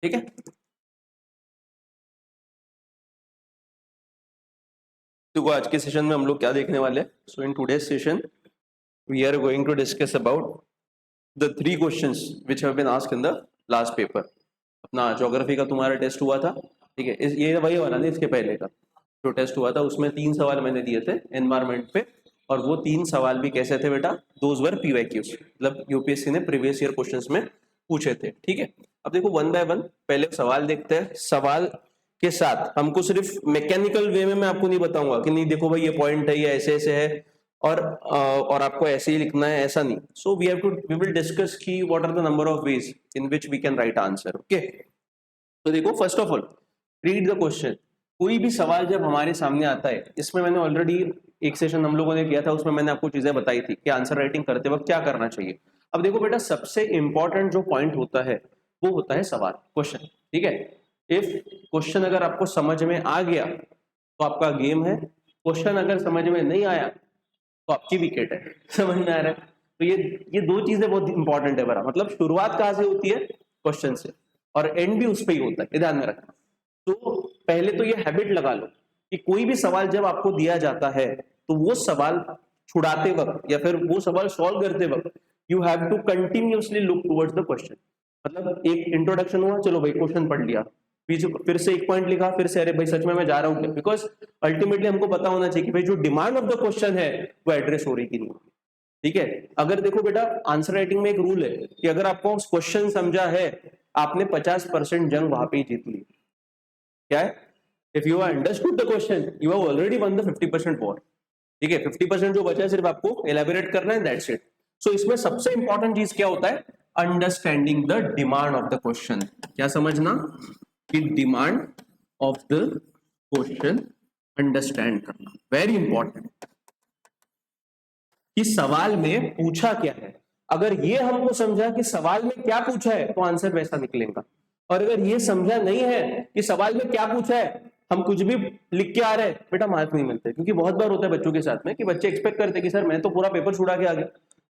ठीक है। देखो आज के सेशन में हम लोग क्या देखने वाले हैं। So in today's session we are going to discuss about the 3 questions which have been asked in the last paper. अपना ज्योग्राफी का तुम्हारा टेस्ट हुआ था, ठीक है। ये वही वाला नहीं, इसके पहले का जो टेस्ट हुआ था उसमें 3 सवाल मैंने दिए थे एनवायरमेंट पे, और वो 3 सवाल भी कैसे थे बेटा, दोज वर पीवाईक्यूज, मतलब यूपीएससी ने प्रीवियस ईयर क्वेश्चंस में पूछे थे, ठीक है। अब देखो वन बाय वन पहले सवाल देखते हैं। सवाल के साथ हमको सिर्फ मैकेनिकल वे में मैं आपको नहीं बताऊंगा कि नहीं देखो भाई ये पॉइंट है, ये ऐसे ऐसे है और आपको ऐसे ही लिखना है, ऐसा नहीं। सो वी विल डिस्कस की what are the number of ways in which we can write answer, okay. तो देखो first of all read the question. कोई भी सवाल जब हमारे सामने आता है, इसमें मैंने ऑलरेडी एक सेशन हम लोगों ने किया था, उसमें मैंने आपको चीजें बताई थी कि आंसर राइटिंग करते वक्त क्या करना चाहिए। अब देखो बेटा सबसे इंपॉर्टेंट जो पॉइंट होता है वो होता है सवाल, क्वेश्चन, ठीक है। इफ क्वेश्चन अगर आपको समझ में आ गया तो आपका गेम है, क्वेश्चन अगर समझ में नहीं आया तो आपकी विकेट है। समझ में आ रहा है? तो ये 2 चीजें बहुत इंपॉर्टेंट है बड़ा, मतलब शुरुआत कहाँ से होती है, क्वेश्चन से, और एंड भी उस पर ही होता है, ये ध्यान में रखना। तो पहले तो ये हैबिट लगा लो कि कोई भी सवाल जब आपको दिया जाता है तो वो सवाल छुड़ाते वक्त या फिर वो सवाल सॉल्व करते वक्त you have to continuously look towards the question. मतलब एक इंट्रोडक्शन हुआ, चलो भाई क्वेश्चन पढ़ लिया, फिर से एक पॉइंट लिखा, फिर से अरे भाई सच में मैं जा रहा हूँ क्या, बिकॉज अल्टीमेटली हमको पता होना चाहिए कि भाई जो डिमांड ऑफ द क्वेश्चन है वो एड्रेस हो रही कि नहीं, ठीक है। अगर देखो बेटा आंसर राइटिंग में एक रूल है कि अगर आपको क्वेश्चन समझा है, आपने 50% जंग वहां पे ही जीत ली। क्या है? If you understood the question you have already one the 50% war, ठीक है। 50% जो बचा है सिर्फ आपको एलैबोरेट करना है, दैट्स इट। सो इसमें सबसे इंपॉर्टेंट चीज क्या होता है, understanding the demand of the question. क्या समझना कि demand of the question understand करना, वेरी इंपॉर्टेंट, कि सवाल में पूछा क्या है। अगर ये हमको समझा कि सवाल में क्या पूछा है तो आंसर वैसा निकलेगा, और अगर ये समझा नहीं है कि सवाल में क्या पूछा है, हम कुछ भी लिख के आ रहे हैं, बेटा मार्क नहीं मिलते। क्योंकि बहुत बार होता है बच्चों के साथ में कि बच्चे एक्सपेक्ट करते हैं कि सर मैं तो पूरा पेपर छुड़ा के आ गया,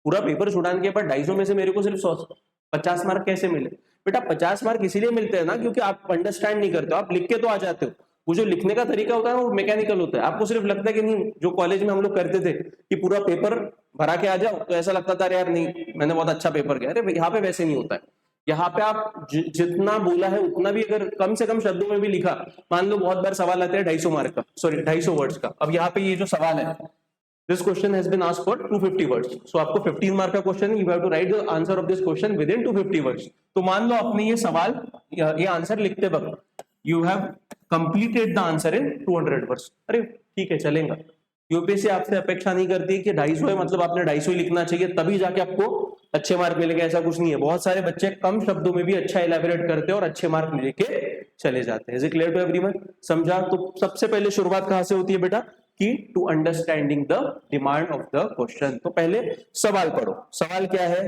पूरा पेपर छुड़ाने के बाद 250 में से मेरे को सिर्फ 50 मार्क कैसे मिले। बेटा 50 मार्क इसीलिए मिलते हैं ना क्योंकि आप अंडरस्टैंड नहीं करते हो, आप लिख के तो आ जाते हो। वो जो लिखने का तरीका होता है वो मैकेनिकल होता है। आपको सिर्फ लगता है कि नहीं, जो कॉलेज में हम लोग करते थे कि पूरा पेपर भरा के आ जाओ, तो ऐसा लगता था यार नहीं मैंने बहुत अच्छा पेपर किया। अरे यहाँ पे वैसे नहीं होता है। यहाँ पे आप जितना बोला है उतना भी अगर कम से कम शब्दों में भी लिखा, मान लो बहुत बार सवाल आते हैं 250 मार्क का, सॉरी 250 वर्ड्स का। अब यहाँ पे ये जो सवाल है, this question has been asked for 250 words, so आपको 15 मार्क का question, you have to write the answer of this question within 250 words. तो मान लो आपने ये सवाल ये आंसर लिखते वक्त you have completed the answer in 200 words. अरे ठीक है चलेगा। यूपीएससी आपसे अपेक्षा नहीं करती कि 250 है मतलब आपने 250 ही लिखना चाहिए तभी जाके आपको अच्छे मार्क मिलेंगे, ऐसा कुछ नहीं है। बहुत सारे बच्चे कम शब्दों में भी अच्छा एलैबोरेट करते हैं और अच्छे मार्क लेके चले जाते हैं। Is it clear to everyone? समझा? तो सबसे पहले शुरुआत कहां से होती है बेटा, कि to understanding the demand of the question. तो पहले सवाल पढ़ो। सवाल क्या है,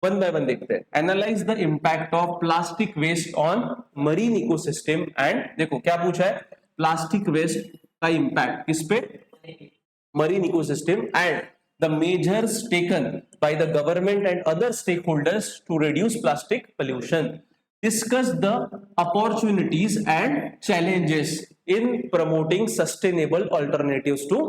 वन बाय वन देखते हैं। Analyse the impact of plastic waste on marine ecosystem and, देखो क्या पूछा है, प्लास्टिक वेस्ट का इंपैक्ट किस पे, marine ecosystem, and the measures taken by the government and other stakeholders to reduce plastic pollution. Discuss the opportunities and challenges in promoting sustainable alternatives to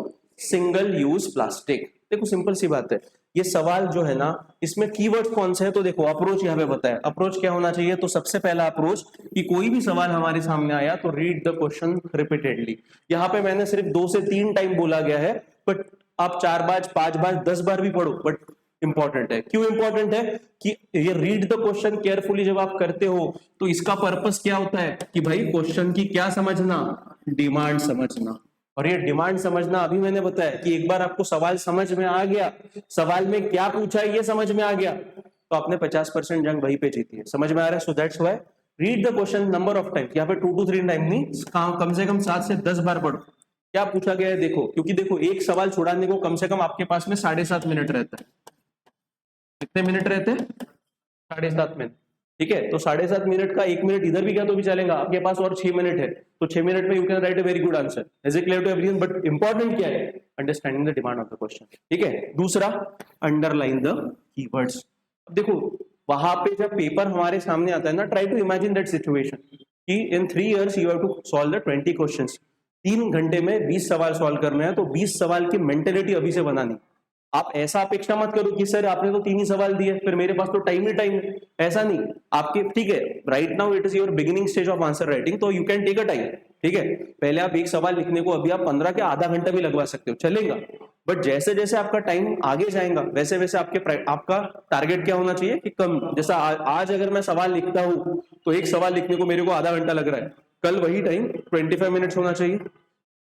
single use plastic. देखो simple सी बात है, ये सवाल जो है ना इसमें कीवर्ड कौन से है, तो देखो अप्रोच यहाँ पे बताया। अप्रोच क्या होना चाहिए, तो सबसे पहला अप्रोच कि कोई भी सवाल हमारे सामने आया तो रीड द क्वेश्चन रिपीटेडली। यहाँ पे मैंने सिर्फ 2 से 3 टाइम बोला गया है, बट आप 4 बार 5 बार 10 बार भी पढ़ो, बट इंपॉर्टेंट है। क्यों इंपॉर्टेंट है कि ये रीड द क्वेश्चन केयरफुली जब आप करते हो तो इसका पर्पस क्या होता है कि भाई क्वेश्चन की क्या समझना, डिमांड समझना। और ये डिमांड समझना अभी मैंने बताया कि एक बार आपको सवाल समझ में आ गया, सवाल में क्या पूछा है ये समझ में आ गया, तो आपने 50% जंग वहीं पे जीती है। समझ में आ रहा है? So that's why read the question number of time, यहाँ पे 2 to 3 टाइम नहीं, कम से कम 7 से 10 बार पढ़ो क्या पूछा गया है। देखो क्योंकि देखो एक सवाल छुड़ाने को कम से कम आपके पास में 7.5 मिनट रहता है। कितने मिनट रहते हैं? 7.5 मिनट, ठीक है। तो 7.5 मिनट का 1 मिनट इधर भी गया तो भी चलेगा, आपके पास और 6 मिनट है, तो 6 मिनट में you can write a very good answer. Is it clear to everyone? But important क्या है, understanding the demand of the question, ठीक है। दूसरा, अंडरलाइन द कीवर्ड्स। अब देखो वहां पे जब पेपर हमारे सामने आता है ना, try to imagine that situation कि in 3 years you have to solve the 20 questions. 3 घंटे में 20 सवाल सॉल्व करने हैं, तो 20 सवाल की मेंटेलिटी अभी से बनानी। आप ऐसा अपेक्षा मत करो कि सर आपने तो 3 ही सवाल दिए, फिर मेरे पास तो टाइम ही टाइम है। ऐसा नहीं, आपके ठीक है, right now it is your beginning stage of answer writing, तो you can take a time. ठीक है, पहले आप एक सवाल लिखने को अभी आप 15 के आधा घंटा भी लगवा सकते हो, चलेगा। बट जैसे जैसे आपका टाइम आगे जाएगा, वैसे वैसे आपका टारगेट क्या होना चाहिए कि कम, जैसा आज अगर मैं सवाल लिखता हूं तो एक सवाल लिखने को मेरे को आधा घंटा लग रहा है, कल वही टाइम 25 मिनट्स होना चाहिए।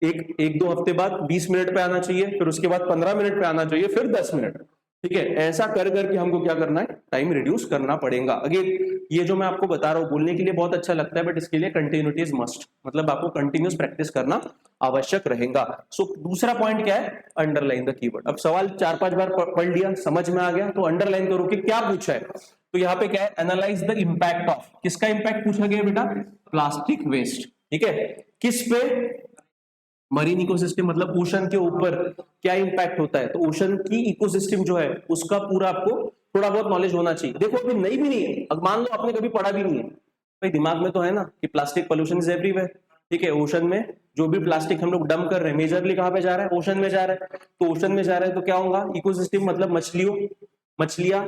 एक दो हफ्ते बाद 20 मिनट पे आना चाहिए, फिर उसके बाद 15 मिनट पे आना चाहिए, फिर 10 मिनट। ठीक है, ऐसा कर करके हमको क्या करना है, टाइम रिड्यूस करना पड़ेगा। अगेन ये जो मैं आपको बता रहा हूँ बोलने के लिए बहुत अच्छा लगता है, बट इसके लिए कंटिन्यूटी इज मस्ट, मतलब आपको कंटिन्यूस प्रैक्टिस करना आवश्यक रहेगा। सो दूसरा पॉइंट क्या है, अंडरलाइन द कीवर्ड। अब सवाल 4-5 बार पढ़ लिया, समझ में आ गया, तो अंडरलाइन करो कि क्या पूछा है। तो यहाँ पे क्या है, एनालाइज द इम्पैक्ट ऑफ, किसका इम्पैक्ट पूछा गया बेटा, प्लास्टिक वेस्ट। ठीक है, किस पे, मरीन इकोसिस्टम, मतलब ओशन के ऊपर क्या इंपैक्ट होता है। तो ओशन की इकोसिस्टम जो है उसका पूरा आपको थोड़ा बहुत नॉलेज होना चाहिए। देखो अभी नहीं भी नहीं है, अब मान लो आपने कभी पढ़ा भी नहीं है, भाई दिमाग में तो है ना कि प्लास्टिक पोल्यूशन इज एवरीवेयर। ठीक है, ओशन में जो भी प्लास्टिक हम लोग डंप कर रहे हैं, मेजरली कहां पे जा रहा है, ओशन में जा रहा है। तो ओशन में जा रहा है तो क्या होगा, इकोसिस्टम मतलब मछलियां,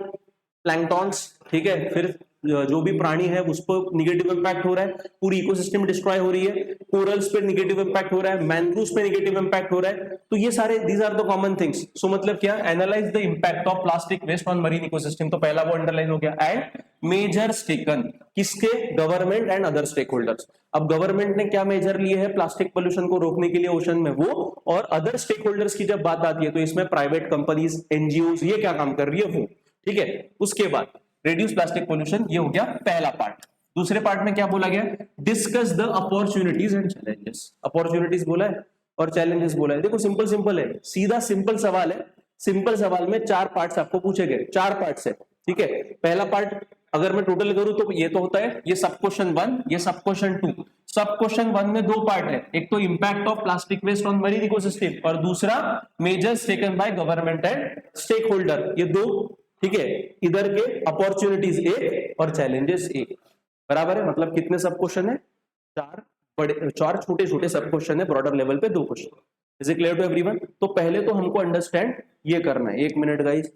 प्लैंक्टॉन्स, ठीक है, फिर जो भी प्राणी है उस पर निगेटिव इंपैक्ट हो रहा है, पूरी इकोसिस्टम डिस्ट्रॉय हो रही है, कोरल्स पे निगेटिव इंपैक्ट हो रहा है, मैंग्रोव्स पे निगेटिव इंपैक्ट हो रहा है। तो ये सारे these are the common things. So मतलब क्या, analyse the impact of plastic waste on marine ecosystem, तो पहला वो अंडरलाइन हो गया। एंड मेजर्स टेकन, किसके, government and other stakeholders. अब गवर्नमेंट ने क्या मेजर लिए है प्लास्टिक पोल्यूशन को रोकने के लिए ओशन में, वो, और अदर स्टेक होल्डर्स की जब बात आती है तो इसमें प्राइवेट कंपनीज, एनजीओ, ये क्या काम कर रही है वो। ठीक है, उसके बाद रिड्यूस प्लास्टिक पोल्यूशन, ये हो गया पहला पार्ट। दूसरे पार्ट में क्या बोला गया, discuss the opportunities and challenges. Opportunities बोला है और चैलेंजेस बोला है। देखो सिंपल है, सीधा सिंपल सवाल है। सिंपल सवाल में 4 पार्ट्स आपको पूछे गए, 4 पार्ट्स है। ठीक है, पहला पार्ट अगर मैं टोटल करूं तो ये तो होता है, ये सब क्वेश्चन 1, ये सब क्वेश्चन 2। सब क्वेश्चन 1 में 2 पार्ट है, एक तो impact of plastic waste on marine ecosystem और दूसरा measures taken by government and stakeholder, ये 2। ठीक है, इधर के अपॉर्चुनिटीज 1 और चैलेंजेस 1, बराबर है। मतलब कितने सब क्वेश्चन है, 4 छोटे छोटे सब क्वेश्चन है, ब्रॉडर लेवल पे 2 question. Is it clear to everyone. तो पहले तो हमको अंडरस्टैंड ये करना है, 1 minute guys,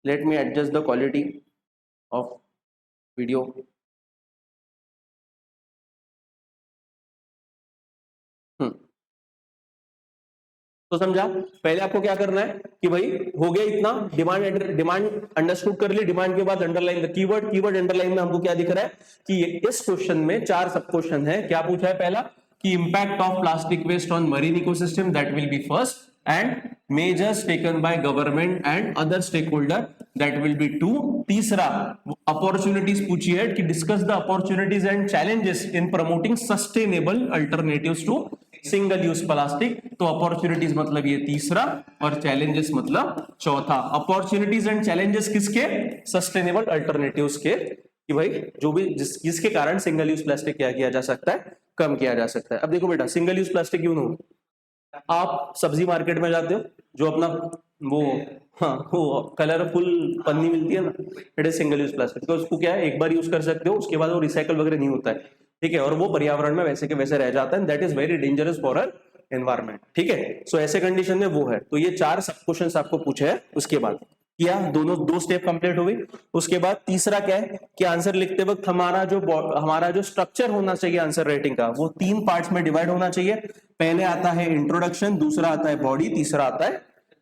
let me adjust the quality of video. तो समझा, पहले आपको क्या करना है कि भाई हो गया इतना, डिमांड अंडरस्टूड कर ली, डिमांड के बाद underline the keyword. Keyword underline में हमको क्या दिख रहा है कि इस क्वेश्चन में 4 सब क्वेश्चन है। क्या पूछा है, पहला कि impact of plastic waste on marine ecosystem, that will be first, and measures taken by government and other stakeholder, that will be 2। तीसरा अपॉर्चुनिटीज पूछी है कि discuss the opportunities and challenges in promoting sustainable alternatives to single use plastic. तो opportunities मतलब ये तीसरा और challenges मतलब चौथा। अपॉर्चुनिटीज एंड चैलेंजेस किसके, सस्टेनेबल अल्टरनेटिव्स के, कि भाई जो भी जिसके कारण सिंगल यूज प्लास्टिक क्या किया जा सकता है, कम किया जा सकता है। अब देखो बेटा, सिंगल यूज प्लास्टिक क्यों हो, आप सब्जी मार्केट में जाते हो, जो अपना वो कलरफुल पन्नी मिलती है ना, it is single use plastic. तो उसको क्या है, एक बार यूज कर सकते हो, उसके बाद वो रिसाइकल वगैरह नहीं होता है। ठीक है, और वो पर्यावरण में वैसे के वैसे रह जाता है, that is very dangerous for our environment. ठीक है, सो ऐसे कंडीशन में वो है। तो ये 4 सब क्वेश्चंस आपको पूछे हैं, उसके बाद किया, दोनों 2 स्टेप कंप्लीट हो गई। उसके बाद तीसरा क्या है कि आंसर लिखते वक्त हमारा जो स्ट्रक्चर होना चाहिए आंसर राइटिंग का, वो 3 पार्ट्स में डिवाइड होना चाहिए। पहले आता है इंट्रोडक्शन, दूसरा आता है बॉडी, तीसरा आता है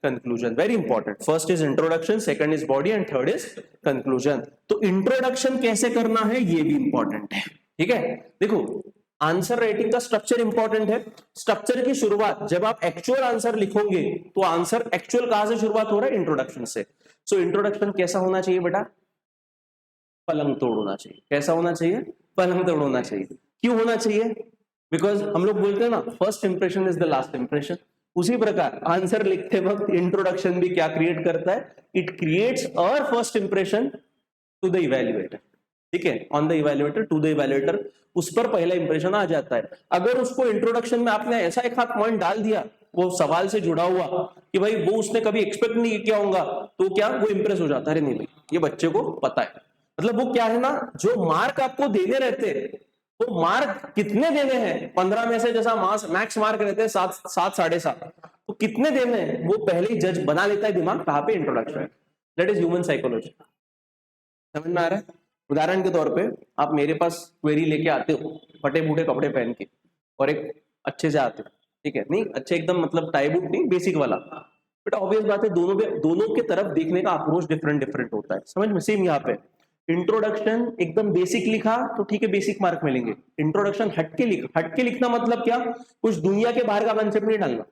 conclusion. Very important, first is introduction, second is body and third is conclusion. तो इंट्रोडक्शन कैसे करना है ये भी इंपॉर्टेंट है। ठीक है, देखो आंसर राइटिंग का स्ट्रक्चर इंपॉर्टेंट है। स्ट्रक्चर की शुरुआत जब आप एक्चुअल आंसर लिखोगे तो आंसर एक्चुअल कहां से शुरुआत हो रहा है, इंट्रोडक्शन से। सो इंट्रोडक्शन कैसा होना चाहिए बेटा, पलंग तोड़ होना चाहिए। कैसा होना चाहिए, पलंग तोड़ होना चाहिए। क्यों होना चाहिए, बिकॉज हम लोग बोलते हैं ना, first impression is the last impression. उसी प्रकार आंसर लिखते वक्त इंट्रोडक्शन भी क्या क्रिएट करता है, it creates our first impression to the evaluator. ठीक है, on the evaluator, to the evaluator, उस पर पहला इंप्रेशन आ जाता है। अगर उसको इंट्रोडक्शन में आपने ऐसा एक हाथ पॉइंट डाल दिया वो सवाल से जुड़ा हुआ कि भाई वो उसने कभी एक्सपेक्ट नहीं किया होगा, तो क्या वो इंप्रेस हो जाता है, अरे नहीं भाई ये बच्चे को पता है। मतलब वो क्या है ना, जो मार्क आपको देने रहते हैं, तो मार्क कितने देने हैं 15 में से, जैसा मैक्स मार्क रहते हैं 7 7.5, तो कितने देने हैं वो पहले ही जज बना लेता है दिमाग, कहां पे, introduction. That is human psychology. समझ में आ रहा है? उदाहरण के तौर पे आप मेरे पास क्वेरी लेके आते हो फटे फूटे कपड़े पहन के, और एक अच्छे से आते हो, ठीक है, नहीं अच्छे एकदम मतलब टाई बूट नहीं, बेसिक वाला, बट ऑब्वियस बात है दोनों के तरफ देखने का अप्रोच डिफरेंट डिफरेंट होता है। समझ में? सेम यहाँ पे इंट्रोडक्शन एकदम बेसिक लिखा तो ठीक है, बेसिक मार्क मिलेंगे। इंट्रोडक्शन हटके लिखना मतलब क्या, कुछ दुनिया के बाहर का कंसेप्ट नहीं डालना,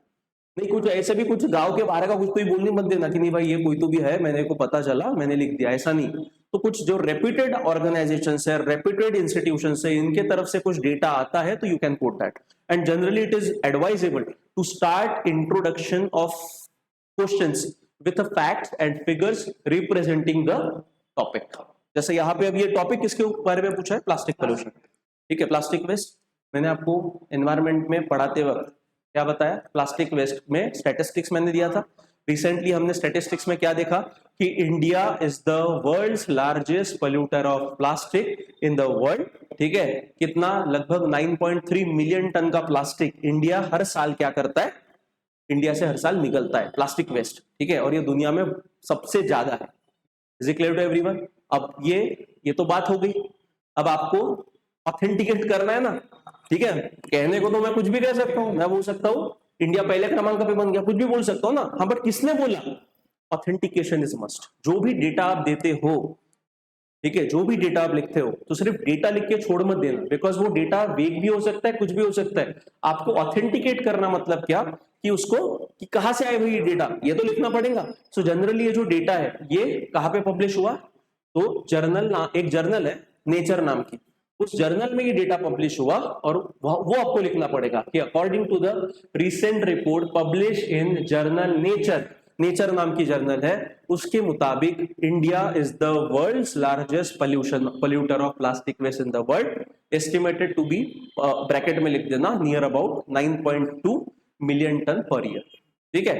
नहीं कुछ ऐसे भी कुछ गांव के बाहर का कुछ कोई बोलने मत देना कि नहीं भाई ये कोई तो भी है, मैंने को पता चला मैंने लिख दिया, ऐसा नहीं। तो कुछ जो रेप्यूटेड ऑर्गेनाइजेशन है, रेप्यूटेड इंस्टीट्यूशन से, इनके तरफ से कुछ डेटा आता है तो you can quote that. And generally it is advisable to start introduction of questions with facts and figures representing the topic. जैसे यहाँ पे अब ये टॉपिक किसके बारे में पूछा है, प्लास्टिक पोल्यूशन, ठीक है, प्लास्टिक वेस्ट। मैंने आपको एनवायरमेंट में पढ़ाते वक्त क्या बताया, प्लास्टिक वेस्ट में स्टैटिस्टिक्स मैंने दिया था। रिसेंटली हमने स्टैटिस्टिक्स में क्या देखा कि India is the world's largest polluter of plastic in the world, ठीक है। कितना, लगभग 9.3 मिलियन टन का प्लास्टिक इंडिया हर साल क्या करता है, इंडिया से हर साल निकलता है प्लास्टिक वेस्ट, ठीक है, और ये दुनिया में सबसे ज्यादा है। Is it clear to everyone? अब ये तो बात हो गई, अब आपको ऑथेंटिकेट करना है ना, ठीक है। कहने को तो मैं कुछ भी कह सकता हूं, मैं बोल सकता हूं इंडिया पहले क्रमांक पे बन गया, कुछ भी बोल सकता हूं ना, हाँ, बट किसने बोला? Authentication is must. जो भी डेटा आप देते हो, ठीक है, जो भी डेटा आप लिखते हो, तो सिर्फ डेटा लिख के छोड़ मत देना, बिकॉज वो डेटा वेग भी हो सकता है, कुछ भी हो सकता है। आपको ऑथेंटिकेट करना मतलब क्या, कि उसको कि कहां से आए भाई ये डेटा, ये तो लिखना पड़ेगा। सो जनरली ये जो डेटा है ये कहां पे पब्लिश हुआ, तो जर्नल, एक जर्नल है नेचर नाम की, उस जर्नल में ये डेटा पब्लिश हुआ, और वो आपको लिखना पड़ेगा कि according to the recent report publish in journal nature नाम की जर्नल है, उसके मुताबिक India is the world's largest polluter of plastic waste in the world, estimated to be, bracket में लिख देना, near about 9.2 million ton per year, ठीक है।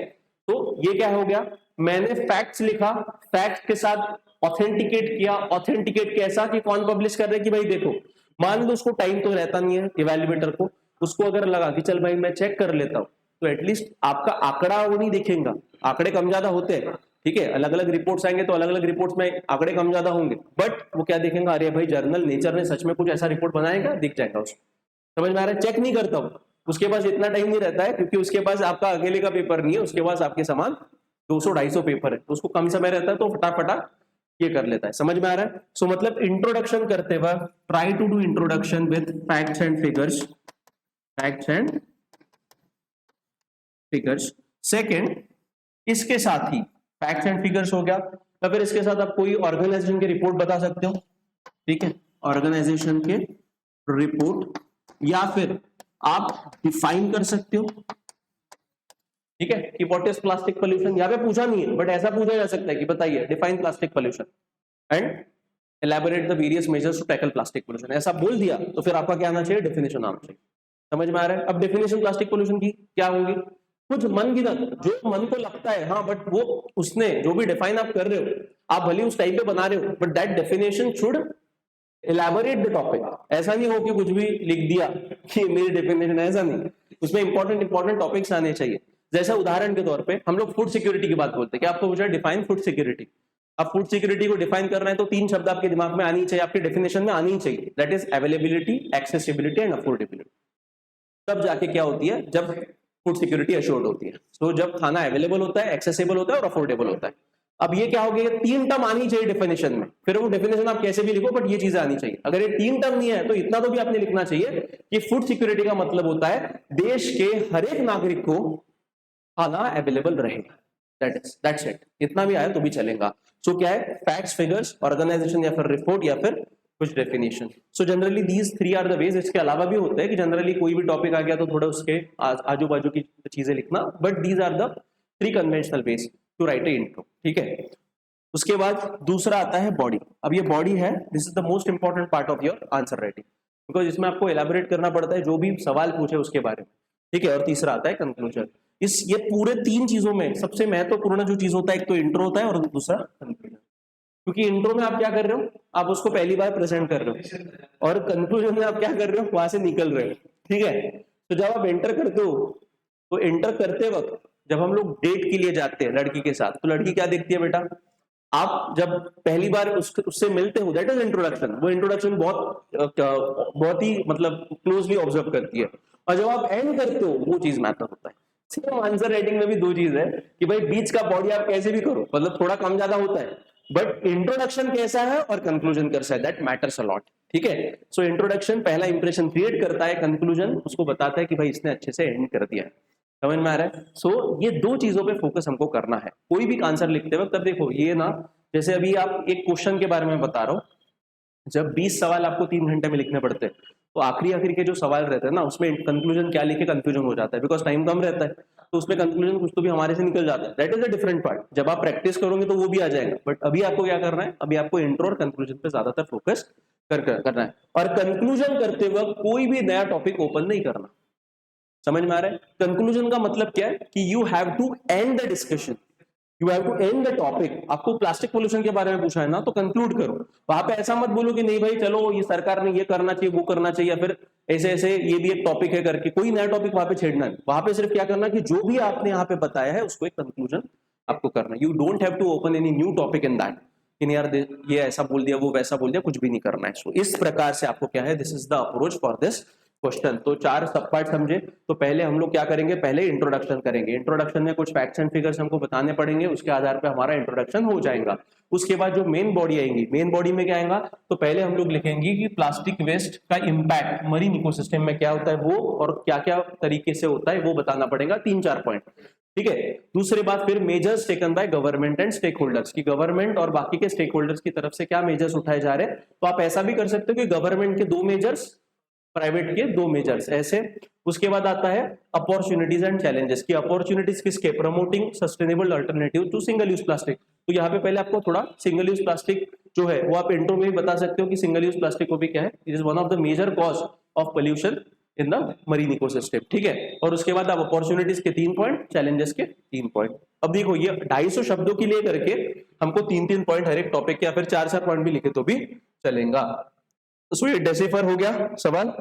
तो ये क्या हो गया, मैंने फैक्ट्स लिखा, फैक्ट के साथ ऑथेंटिकेट किया। ऑथेंटिकेट कैसा, कि कौन पब्लिश कर रहे हैं, कि भाई देखो, मान लो उसको टाइम तो रहता नहीं है इवैल्यूएटर को, उसको अगर लगा कि चल भाई मैं चेक कर लेता हूं, तो एटलीस्ट आपका आंकड़ा वो नहीं दिखेगा, आंकड़े कम ज्यादा होते हैं, ठीक है, अलग अलग रिपोर्ट्स आएंगे तो अलग अलग रिपोर्ट्स में आंकड़े कम ज्यादा होंगे, बट वो क्या देखेंगे, अरे भाई जर्नल नेचर ने सच में कुछ ऐसा रिपोर्ट बनाएगा, दिख जाएगा उसको। समझ में आ रहा है? चेक नहीं करता हूं, उसके पास इतना टाइम नहीं रहता है, क्योंकि उसके पास आपका अकेले का पेपर नहीं है, उसके पास आपके समान 200-250 पेपर है, तो उसको कम समय रहता है, तो फटाफट ये कर लेता है। समझ में आ रहा है? सो मतलब इंट्रोडक्शन करते वक्त try to do introduction with facts and figures, facts and figures. Second, इसके साथ ही फैक्ट्स एंड फिगर्स हो गया, या फिर इसके साथ आप कोई ऑर्गेनाइजेशन के रिपोर्ट बता सकते हो, ठीक है, ऑर्गेनाइजेशन के रिपोर्ट, या फिर आप डिफाइन कर सकते हो, ठीक है, कि व्हाट इज प्लास्टिक पोल्यूशन। यहाँ पे पूछा नहीं है, बट ऐसा पूछा जा सकता है कि बताइए define plastic pollution and elaborate the various measures to tackle plastic pollution. ऐसा बोल दिया तो फिर आपका क्या आना चाहिए, डेफिनेशन आना चाहिए। समझ में आ रहा है? अब डेफिनेशन प्लास्टिक पोल्यूशन की क्या होंगी, कुछ मन गिनत जो मन को लगता है, हाँ, बट वो उसने जो भी डिफाइन आप कर रहे हो, आप भले उस टाइम पे बना रहे हो, but that definition should elaborate the topic. ऐसा नहीं हो कि कुछ भी लिख दिया कि मेरी डेफिनेशन, ऐसा नहीं, उसमें इंपॉर्टेंट टॉपिक्स आने चाहिए। जैसा उदाहरण के तौर पे हम लोग फूड सिक्योरिटी की बात बोलते हैं कि आपको पूछा डिफाइन फूड सिक्योरिटी। अब फूड सिक्योरिटी को डिफाइन करना है तो 3 शब्द आपके दिमाग में आनी चाहिए, आपके डेफिनेशन में आनी चाहिए, that is availability, accessibility and affordability. तब जाके क्या होती है, जब फूड सिक्योरिटी अश्योर्ड होती है। तो जब खाना अवेलेबल होता है, एक्सेसिबल होता है और अफोर्डेबल होता है। अब ये क्या हो गया, 3 टर्म आनी चाहिए डेफिनेशन में, फिर वो डेफिनेशन आप कैसे भी लिखो, बट ये चीजें आनी चाहिए। अगर ये 3 टर्म नहीं है तो इतना तो भी आपने लिखना चाहिए कि फूड सिक्योरिटी का मतलब होता है देश के हर एक नागरिक को खाना अवेलेबल रहेगा, दैट्स इट। इतना भी आया तो भी चलेगा। सो क्या है, फैक्ट्स, फिगर्स, ऑर्गेनाइजेशन या फिर रिपोर्ट या फिर कुछ definition. So generally these 3 are the ways. इसके अलावा भी होता है कि जनरली कोई भी टॉपिक आ गया तो थोड़ा उसके आजू बाजू की चीजें लिखना, but these are the 3 conventional ways to write a intro, ठीक है। उसके बाद दूसरा आता है बॉडी। अब ये बॉडी है, this is the most important part of your answer writing, because इसमें आपको एलैबोरेट करना पड़ता है जो भी सवाल पूछे उसके बारे में, ठीक है। और तीसरा आता है कंक्लूजन। ये पूरे 3 चीजों में सबसे महत्वपूर्ण जो चीज होता है, एक तो इंट्रो होता है और दूसरा कंक्लूजन। क्योंकि इंट्रो में आप क्या कर रहे हो, आप उसको पहली बार प्रेजेंट कर रहे हो, और कंक्लूजन में आप क्या कर रहे हो, वहां से निकल रहे हो। ठीक है, तो जब आप एंटर करते हो, तो एंटर करते वक्त जब हम लोग डेट के लिए जाते हैं लड़की के साथ, तो लड़की क्या देखती है बेटा, आप जब पहली बार उससे मिलते हो, दैट इज इंट्रोडक्शन। वो इंट्रोडक्शन बहुत ही मतलब क्लोजली ऑब्जर्व करती है। और जब आप एंड करते हो, वो चीज मैटर होता है। सिर्फ आंसर राइटिंग में भी 2 चीज है कि भाई बीच का बॉडी आप कैसे भी करो, मतलब थोड़ा कम ज्यादा होता है, बट इंट्रोडक्शन कैसा है और कंक्लूजन कैसा है, दैट मैटर्स अ लॉट। ठीक है, सो इंट्रोडक्शन पहला इंप्रेशन क्रिएट करता है, कंक्लूजन उसको बताता है कि भाई इसने अच्छे से एंड कर दिया है। समझ में आ रहा है? सो ये 2 चीजों पे फोकस हमको करना है कोई भी आंसर लिखते वक्त। तब देखो ये ना, जैसे अभी आप एक क्वेश्चन के बारे में बता रहा हूं, जब 20 सवाल आपको 3 घंटे में लिखने पड़ते हैं, तो आखिरी के जो सवाल रहते हैं ना, उसमें कंक्लूजन क्या लिखे कंफ्यूजन हो जाता है, बिकॉज टाइम कम रहता है, तो उसमें कंक्लूजन कुछ तो भी हमारे से निकल जाता है। That is a different part. जब आप प्रैक्टिस करोगे तो वो भी आ जाएगा, बट अभी आपको क्या करना है, अभी आपको इंट्रो और कंक्लूजन पे ज्यादातर फोकस करना है। और कंक्लूजन करते वक्त कोई भी नया टॉपिक ओपन नहीं करना। समझ में आ रहा है? कंक्लूजन का मतलब क्या है कि you have to end the discussion, you have to end the topic. आपको प्लास्टिक पोल्यूशन के बारे में पूछा है ना, तो कंक्लूड करो। वहां पे ऐसा मत बोलो कि नहीं भाई चलो ये सरकार ने ये करना चाहिए, वो करना चाहिए, या फिर ऐसे ऐसे ये भी एक टॉपिक है करके कोई नया टॉपिक वहां पे छेड़ना है। वहां पे सिर्फ क्या करना कि जो भी आपने यहाँ पे बताया है उसको एक कंक्लूजन आपको करना है। You don't have to open any new topic in that कि यार ये ऐसा बोल दिया, वो वैसा बोल दिया, कुछ भी नहीं करना है। सो इस प्रकार से आपको क्या है, this is the approach for this question. तो 4 सब पार्ट समझे। तो पहले हम लोग क्या करेंगे, पहले इंट्रोडक्शन करेंगे। इंट्रोडक्शन में कुछ फैक्ट्स एंड फिगर्स हमको बताने पड़ेंगे, उसके आधार पे हमारा इंट्रोडक्शन हो जाएगा। उसके बाद जो मेन बॉडी आएंगी, मेन बॉडी में क्या आएगा, तो पहले हम लोग लिखेंगे कि प्लास्टिक वेस्ट का इंपैक्ट मरीन इकोसिस्टम में क्या होता है वो, और क्या क्या तरीके से होता है वो बताना पड़ेगा, 3-4 पॉइंट। ठीक है, दूसरी बात फिर measures taken by government and stakeholders, की गवर्नमेंट और बाकी के स्टेक होल्डर्स की तरफ से क्या मेजर्स उठाए जा रहे हैं। तो आप ऐसा भी कर सकते हो कि गवर्नमेंट के 2 मेजर्स, प्राइवेट के 2 मेजर्स, ऐसे। उसके बाद आता है अपॉर्चुनिटीज एंड चैलेंजेस, की अपॉर्चुनिटीज किसके, promoting sustainable alternative to single use plastic. तो यहाँ पे पहले आपको थोड़ा सिंगल यूज प्लास्टिक जो है वो आप इंट्रो में भी बता सकते हो कि सिंगल यूज प्लास्टिक को भी क्या है, it is one of the major cause of pollution in the marine ecosystem. ठीक है, और उसके बाद आप अपॉर्चुनिटीज के 3 पॉइंट, चैलेंजेस के 3 पॉइंट। अब देखो ये 250 शब्दों के लिए करके हमको 3-3 पॉइंट हर एक टॉपिक के, या फिर 4-4 पॉइंट भी लिखे तो भी चलेगा। तो ये डेसिफर हो गया सवाल,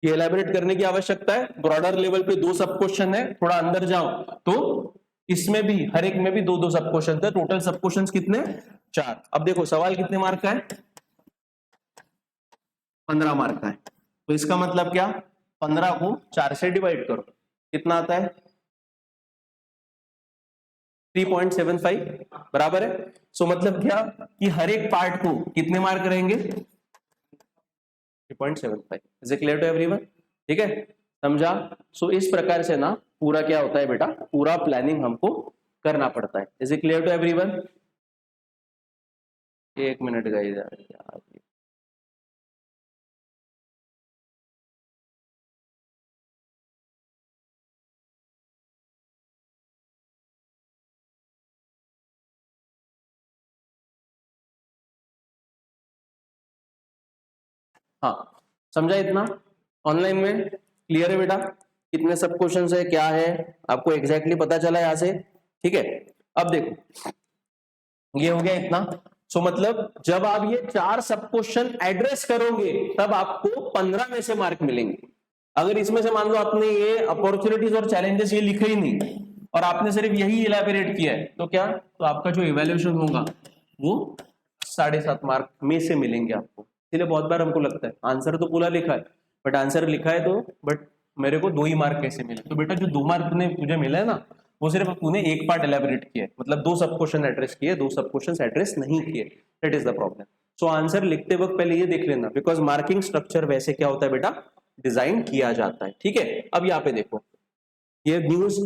ये एलैबोरेट करने की आवश्यकता है। ब्रॉडर लेवल पे 2 सब क्वेश्चन है, थोड़ा अंदर जाओ तो इसमें भी हर एक में भी 2-2 सब क्वेश्चन थे। टोटल सब क्वेश्चन कितने, 4। अब देखो सवाल कितने मार्क का है, 15 मार्क का है। तो इसका मतलब क्या, 15 को 4 से डिवाइड करो, कितना आता है, 3.75 बराबर है। सो मतलब क्या कि हर एक पार्ट को कितने मार्क रहेंगे, 3.75। Is it clear to everyone? ठीक है, समझा? सो इस प्रकार से ना पूरा क्या होता है बेटा, पूरा प्लानिंग हमको करना पड़ता है। Is it clear to everyone? 1 minute guys यार, हाँ समझा इतना? ऑनलाइन में क्लियर है बेटा? कितने सब क्वेश्चन है, क्या है, आपको एग्जैक्टली पता चला यहां से? ठीक है, अब देखो ये हो गया इतना। सो मतलब जब आप ये 4 सब क्वेश्चन एड्रेस करोगे तब आपको 15 में से मार्क मिलेंगे। अगर इसमें से मान लो आपने ये अपॉर्चुनिटीज और चैलेंजेस ये लिखे ही नहीं और आपने सिर्फ यही इलैबोरेट किया है, तो क्या, तो आपका जो इवैल्यूएशन होगा वो 7.5 मार्क में से मिलेंगे आपको। इसलिए बहुत बार हमको लगता है आंसर तो पूरा लिखा है, बट आंसर लिखा है तो बट मेरे को 2 ही मार्क कैसे मिले। तो बेटा जो 2 मार्क तुझे मिला है ना, वो सिर्फ तूने एक पार्ट एलैबोरेट किया है, मतलब 2 सब क्वेश्चन एड्रेस किए, 2 सब क्वेश्चन एड्रेस नहीं किए। That is the problem. So answer लिखते वक्त पहले ये देख लेना, बिकॉज मार्किंग स्ट्रक्चर वैसे क्या होता है बेटा, डिजाइन किया जाता है। ठीक है, अब यहाँ पे देखो ये न्यूज,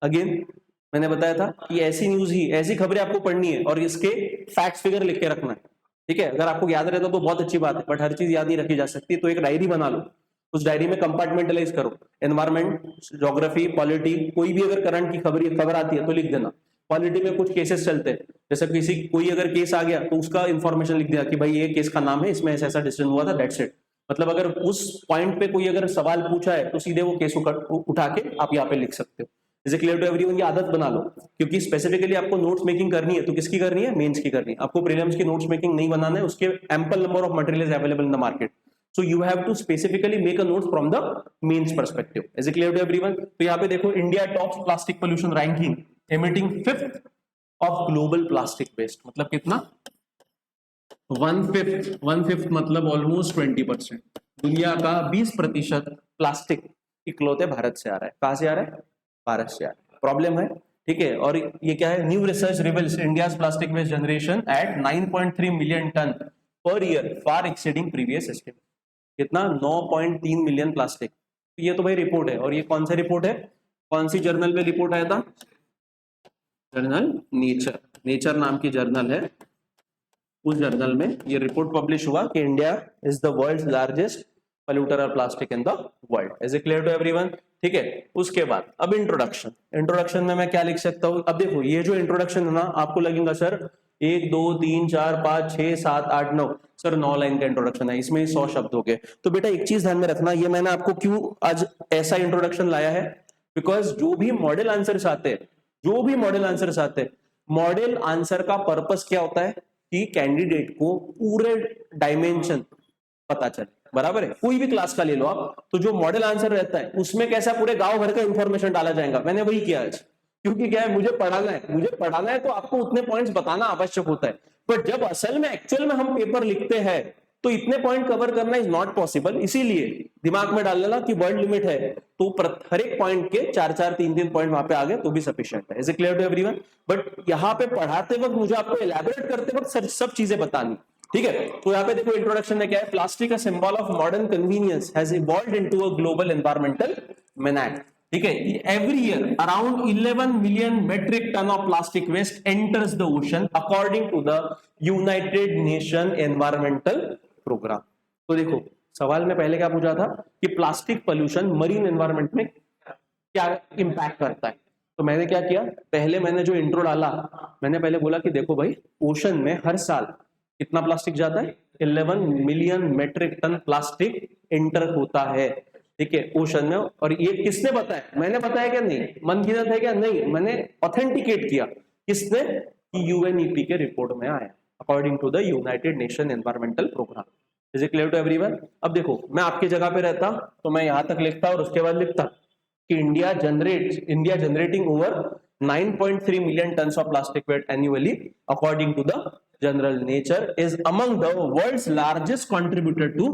अगेन मैंने बताया था कि ऐसी न्यूज ही, ऐसी खबरें आपको पढ़नी है और इसके फैक्ट्स फिगर लिख के रखना है। ठीक है, अगर आपको याद रहता तो बहुत अच्छी बात है, बट हर चीज याद नहीं रखी जा सकती। तो एक डायरी बना लो, उस डायरी में कंपार्टमेंटलाइज करो, एनवायरमेंट, ज्योग्राफी, पॉलिटी, कोई भी अगर करंट की खबर आती है तो लिख देना। पॉलिटी में कुछ केसेस चलते हैं, जैसे किसी कोई अगर केस आ गया तो उसका इंफॉर्मेशन लिख दिया कि भाई ये केस का नाम है, इसमें ऐसा डिसीजन हुआ था, दैट्स इट। मतलब अगर उस पॉइंट पे कोई अगर सवाल पूछा है तो सीधे वो केस उठा के आप यहाँ पे लिख सकते हो। Is it clear to everyone? की आदत बना लो, क्योंकि स्पेसिफिकली आपको नोट्स मेकिंग करनी है तो किसकी करनी है? मेंस की करनी है। आपको प्रीलिम्स की नोट्स मेकिंग नहीं बनाना है, उसके ample number of material is available in the market, so you have to specifically make a notes from the means perspective. Is it clear to everyone? तो यहाँ पे देखो, India tops plastic pollution ranking, emitting 5th of global plastic waste, मतलब कितना? 1/5 मतलब almost 20%। दुनिया का 20% plastic इकलौते भारत से आ रहा है। कहां से आ रहा है? भारत से आ रहा है। प्रॉब्लम है, ठीक है। और ये क्या है? New research reveals India's plastic waste generation at 9.3 million ton per year, far exceeding previous estimate. कितना? 9.3 मिलियन प्लास्टिक। ये तो भाई रिपोर्ट है, और ये कौन सा रिपोर्ट है? कौन सी जर्नल में रिपोर्ट आया था? जर्नल नेचर, नेचर नाम की जर्नल है। उस जर्नल में ये रिपोर्ट पब्लिश हुआ कि India is the world's largest polluter of plastic in the world. Is it clear to everyone? ठीक है। उसके बाद अब इंट्रोडक्शन में मैं क्या लिख सकता हूँ? अब देखो, ये जो इंट्रोडक्शन है ना, आपको लगेगा सर 1 2 3 4 5 6 7 8 9, सर 9 लाइन का इंट्रोडक्शन है, इसमें 100 शब्द हो गए। तो बेटा एक चीज ध्यान में रखना, ये मैंने आपको क्यों आज ऐसा इंट्रोडक्शन लाया है, बिकॉज जो भी मॉडल आंसर्स आते हैं, मॉडल आंसर का पर्पस क्या होता है कि कैंडिडेट को पूरे डायमेंशन पता चले। बराबर है? कोई भी क्लास का ले लो आप, तो जो मॉडल आंसर रहता है उसमें कैसा पूरे गांव भर का इंफॉर्मेशन डाला जाएगा। मैंने वही किया आज, क्योंकि क्या है, मुझे पढ़ाना है तो आपको उतने पॉइंट्स बताना आवश्यक होता है। पर जब असल में एक्चुअल में हम पेपर लिखते हैं तो इतने पॉइंट कवर करना इज नॉट पॉसिबल। इसीलिए दिमाग में डाल लेना कि वर्ड लिमिट है, तो हर एक पॉइंट के 4 3 पॉइंट वहां पे आ गए तो भी सफिशिएंट है। Is it clear to everyone? But यहाँ पे पढ़ाते वक्त मुझे आपको एलैबोरेट करते वक्त सब चीजें बतानी, ठीक है। तो यहाँ पे देखो इंट्रोडक्शन में क्या है, plastic a symbol of modern convenience has evolved into a global environmental menace. ठीक है, every year around 11 million metric ton of plastic waste enters the ocean according to the United Nation environmental Programme. तो देखो सवाल में पहले क्या पूछा था कि प्लास्टिक पोल्यूशन मरीन एनवायरमेंट में क्या इंपैक्ट करता है। तो मैंने क्या किया, पहले मैंने जो इंट्रो डाला, मैंने पहले बोला कि देखो भाई, ओशन में हर साल कितना प्लास्टिक जाता है? 11 million metric ton plastic enter होता है, ठीक है, ओशन में। और ये किसने बताया? मैंने बताया क्या? नहीं। मनगढ़ंत है क्या? नहीं। मैंने ऑथेंटिकेट किया। किसने? यूएनईपी के रिपोर्ट में आया, according to the United Nation environmental programme. Is it clear to everyone? अब देखो, मैं आपकी जगह पे रहता तो मैं यहां तक लिखता और उसके बाद लिखता कि India generating over 9.3 million tons of plastic waste annually according to the general nature, is among the world's largest contributor to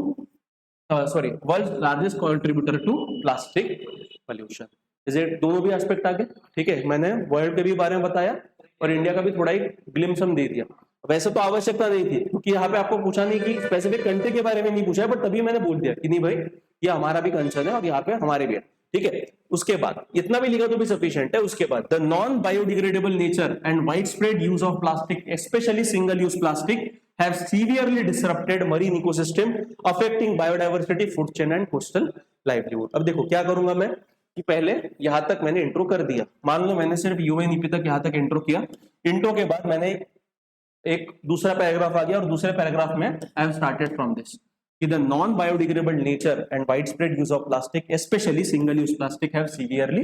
plastic pollution. Is it? दोनों भी एस्पेक्ट आ गए, ठीक है। मैंने वर्ल्ड के भी बारे में बताया और इंडिया का भी थोड़ा ही ग्लिम्स हम दे दिया। वैसे तो आवश्यकता नहीं थी, क्योंकि यहाँ पे आपको पूछा नहीं कि स्पेसिफिक कंट्री के बारे में नहीं पूछा है, बट तभी मैंने बोल दिया कि नहीं भाई, ये हमारा भी कंसर्न है और यहाँ पे हमारे भी है, ठीक है। उसके बाद इतना भी लिखा तो भी सफिशिएंट है। उसके बाद the non biodegradable nature and wide spread use of plastic, specially single use plastic, have severely disrupted marine ecosystem, affecting biodiversity, food chain and coastal livelihood। अब देखो क्या करूंगा मैं कि पहले यहां तक मैंने इंट्रो कर दिया, मान लो मैंने सिर्फ यूएनईपी तक यहां तक इंट्रो किया। इंट्रो के बाद मैंने एक दूसरा पैराग्राफ आ गया और दूसरे पैराग्राफ में I have started from this कि the non biodegradable nature and wide spread use of plastic, specially single use plastic, have severely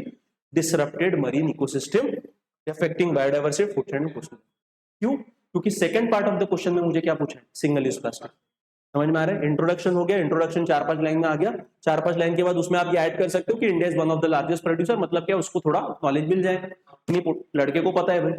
disrupted marine ecosystem, affecting biodiversity, food chain and coastal. क्यों? क्योंकि second part of the question में मुझे क्या पूछा है? Single use plastic. समझ में आ रहा है? इंट्रोडक्शन हो गया, इंट्रोडक्शन 4-5 लाइन में आ गया। 4-5 लाइन के बाद उसमें आप ये ऐड कर सकते हो कि India is one of the largest producer, मतलब क्या, उसको थोड़ा नॉलेज मिल जाए, नहीं लड़के को पता है भाई।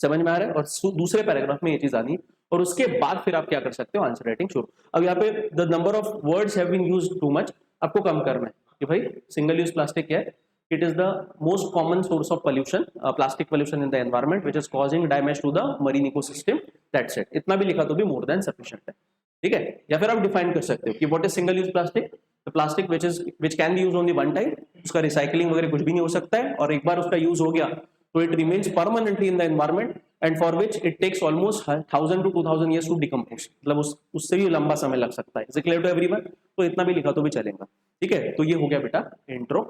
समझ में आ रहा है? और दूसरे पैराग्राफ में ये चीज आनी, और उसके बाद फिर आप क्या कर सकते हो? आंसर राइटिंग शुरू। अब यहाँ पे the number of words have been used too much, आपको कम करना है कि भाई सिंगल यूज प्लास्टिक क्या है? It is the most common source of pollution, plastic pollution in the environment, which is causing damage to the marine ecosystem. That's it. इतना भी लिखा तो भी more than sufficient है, ठीक है। या फिर आप डिफाइन कर सकते हो कि what is single use plastic? The plastic which can be used only one time, उसका रिसाइकलिंग वगैरह कुछ भी नहीं हो सकता है, और एक बार उसका यूज हो गया तो it remains permanently in the environment and for which it takes almost 1000 to 2000 years to decompose, मतलब उससे भी लंबा समय लग सकता है। Is it clear to everyone? तो इतना भी लिखा तो भी चलेगा, ठीक है। तो ये हो गया बेटा इंट्रो।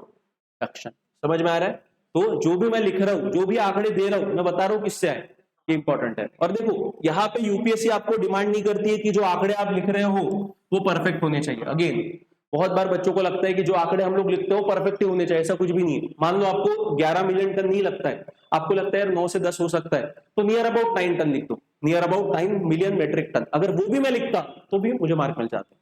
समझ में आ रहा है? तो जो भी मैं लिख रहा हूं, जो भी आंकड़े दे रहा हूं, मैं बता रहा हूं किससे आए, ये इंपॉर्टेंट है। और देखो यहाँ पे यूपीएससी आपको डिमांड नहीं करती है कि जो आंकड़े आप लिख रहे हो वो परफेक्ट होने चाहिए। अगेन बहुत बार बच्चों को लगता है कि जो आंकड़े हम लोग लिखते हो परफेक्ट ही होने चाहिए, ऐसा कुछ भी नहीं है। मान लो आपको 11 मिलियन टन नहीं लगता है, आपको लगता है यार 9 से 10 हो सकता है, तो नियर अबाउट 9 टन लिख दो, near about 9 million metric ton. अगर वो भी मैं लिखता तो भी मुझे मार्क मिल जाता।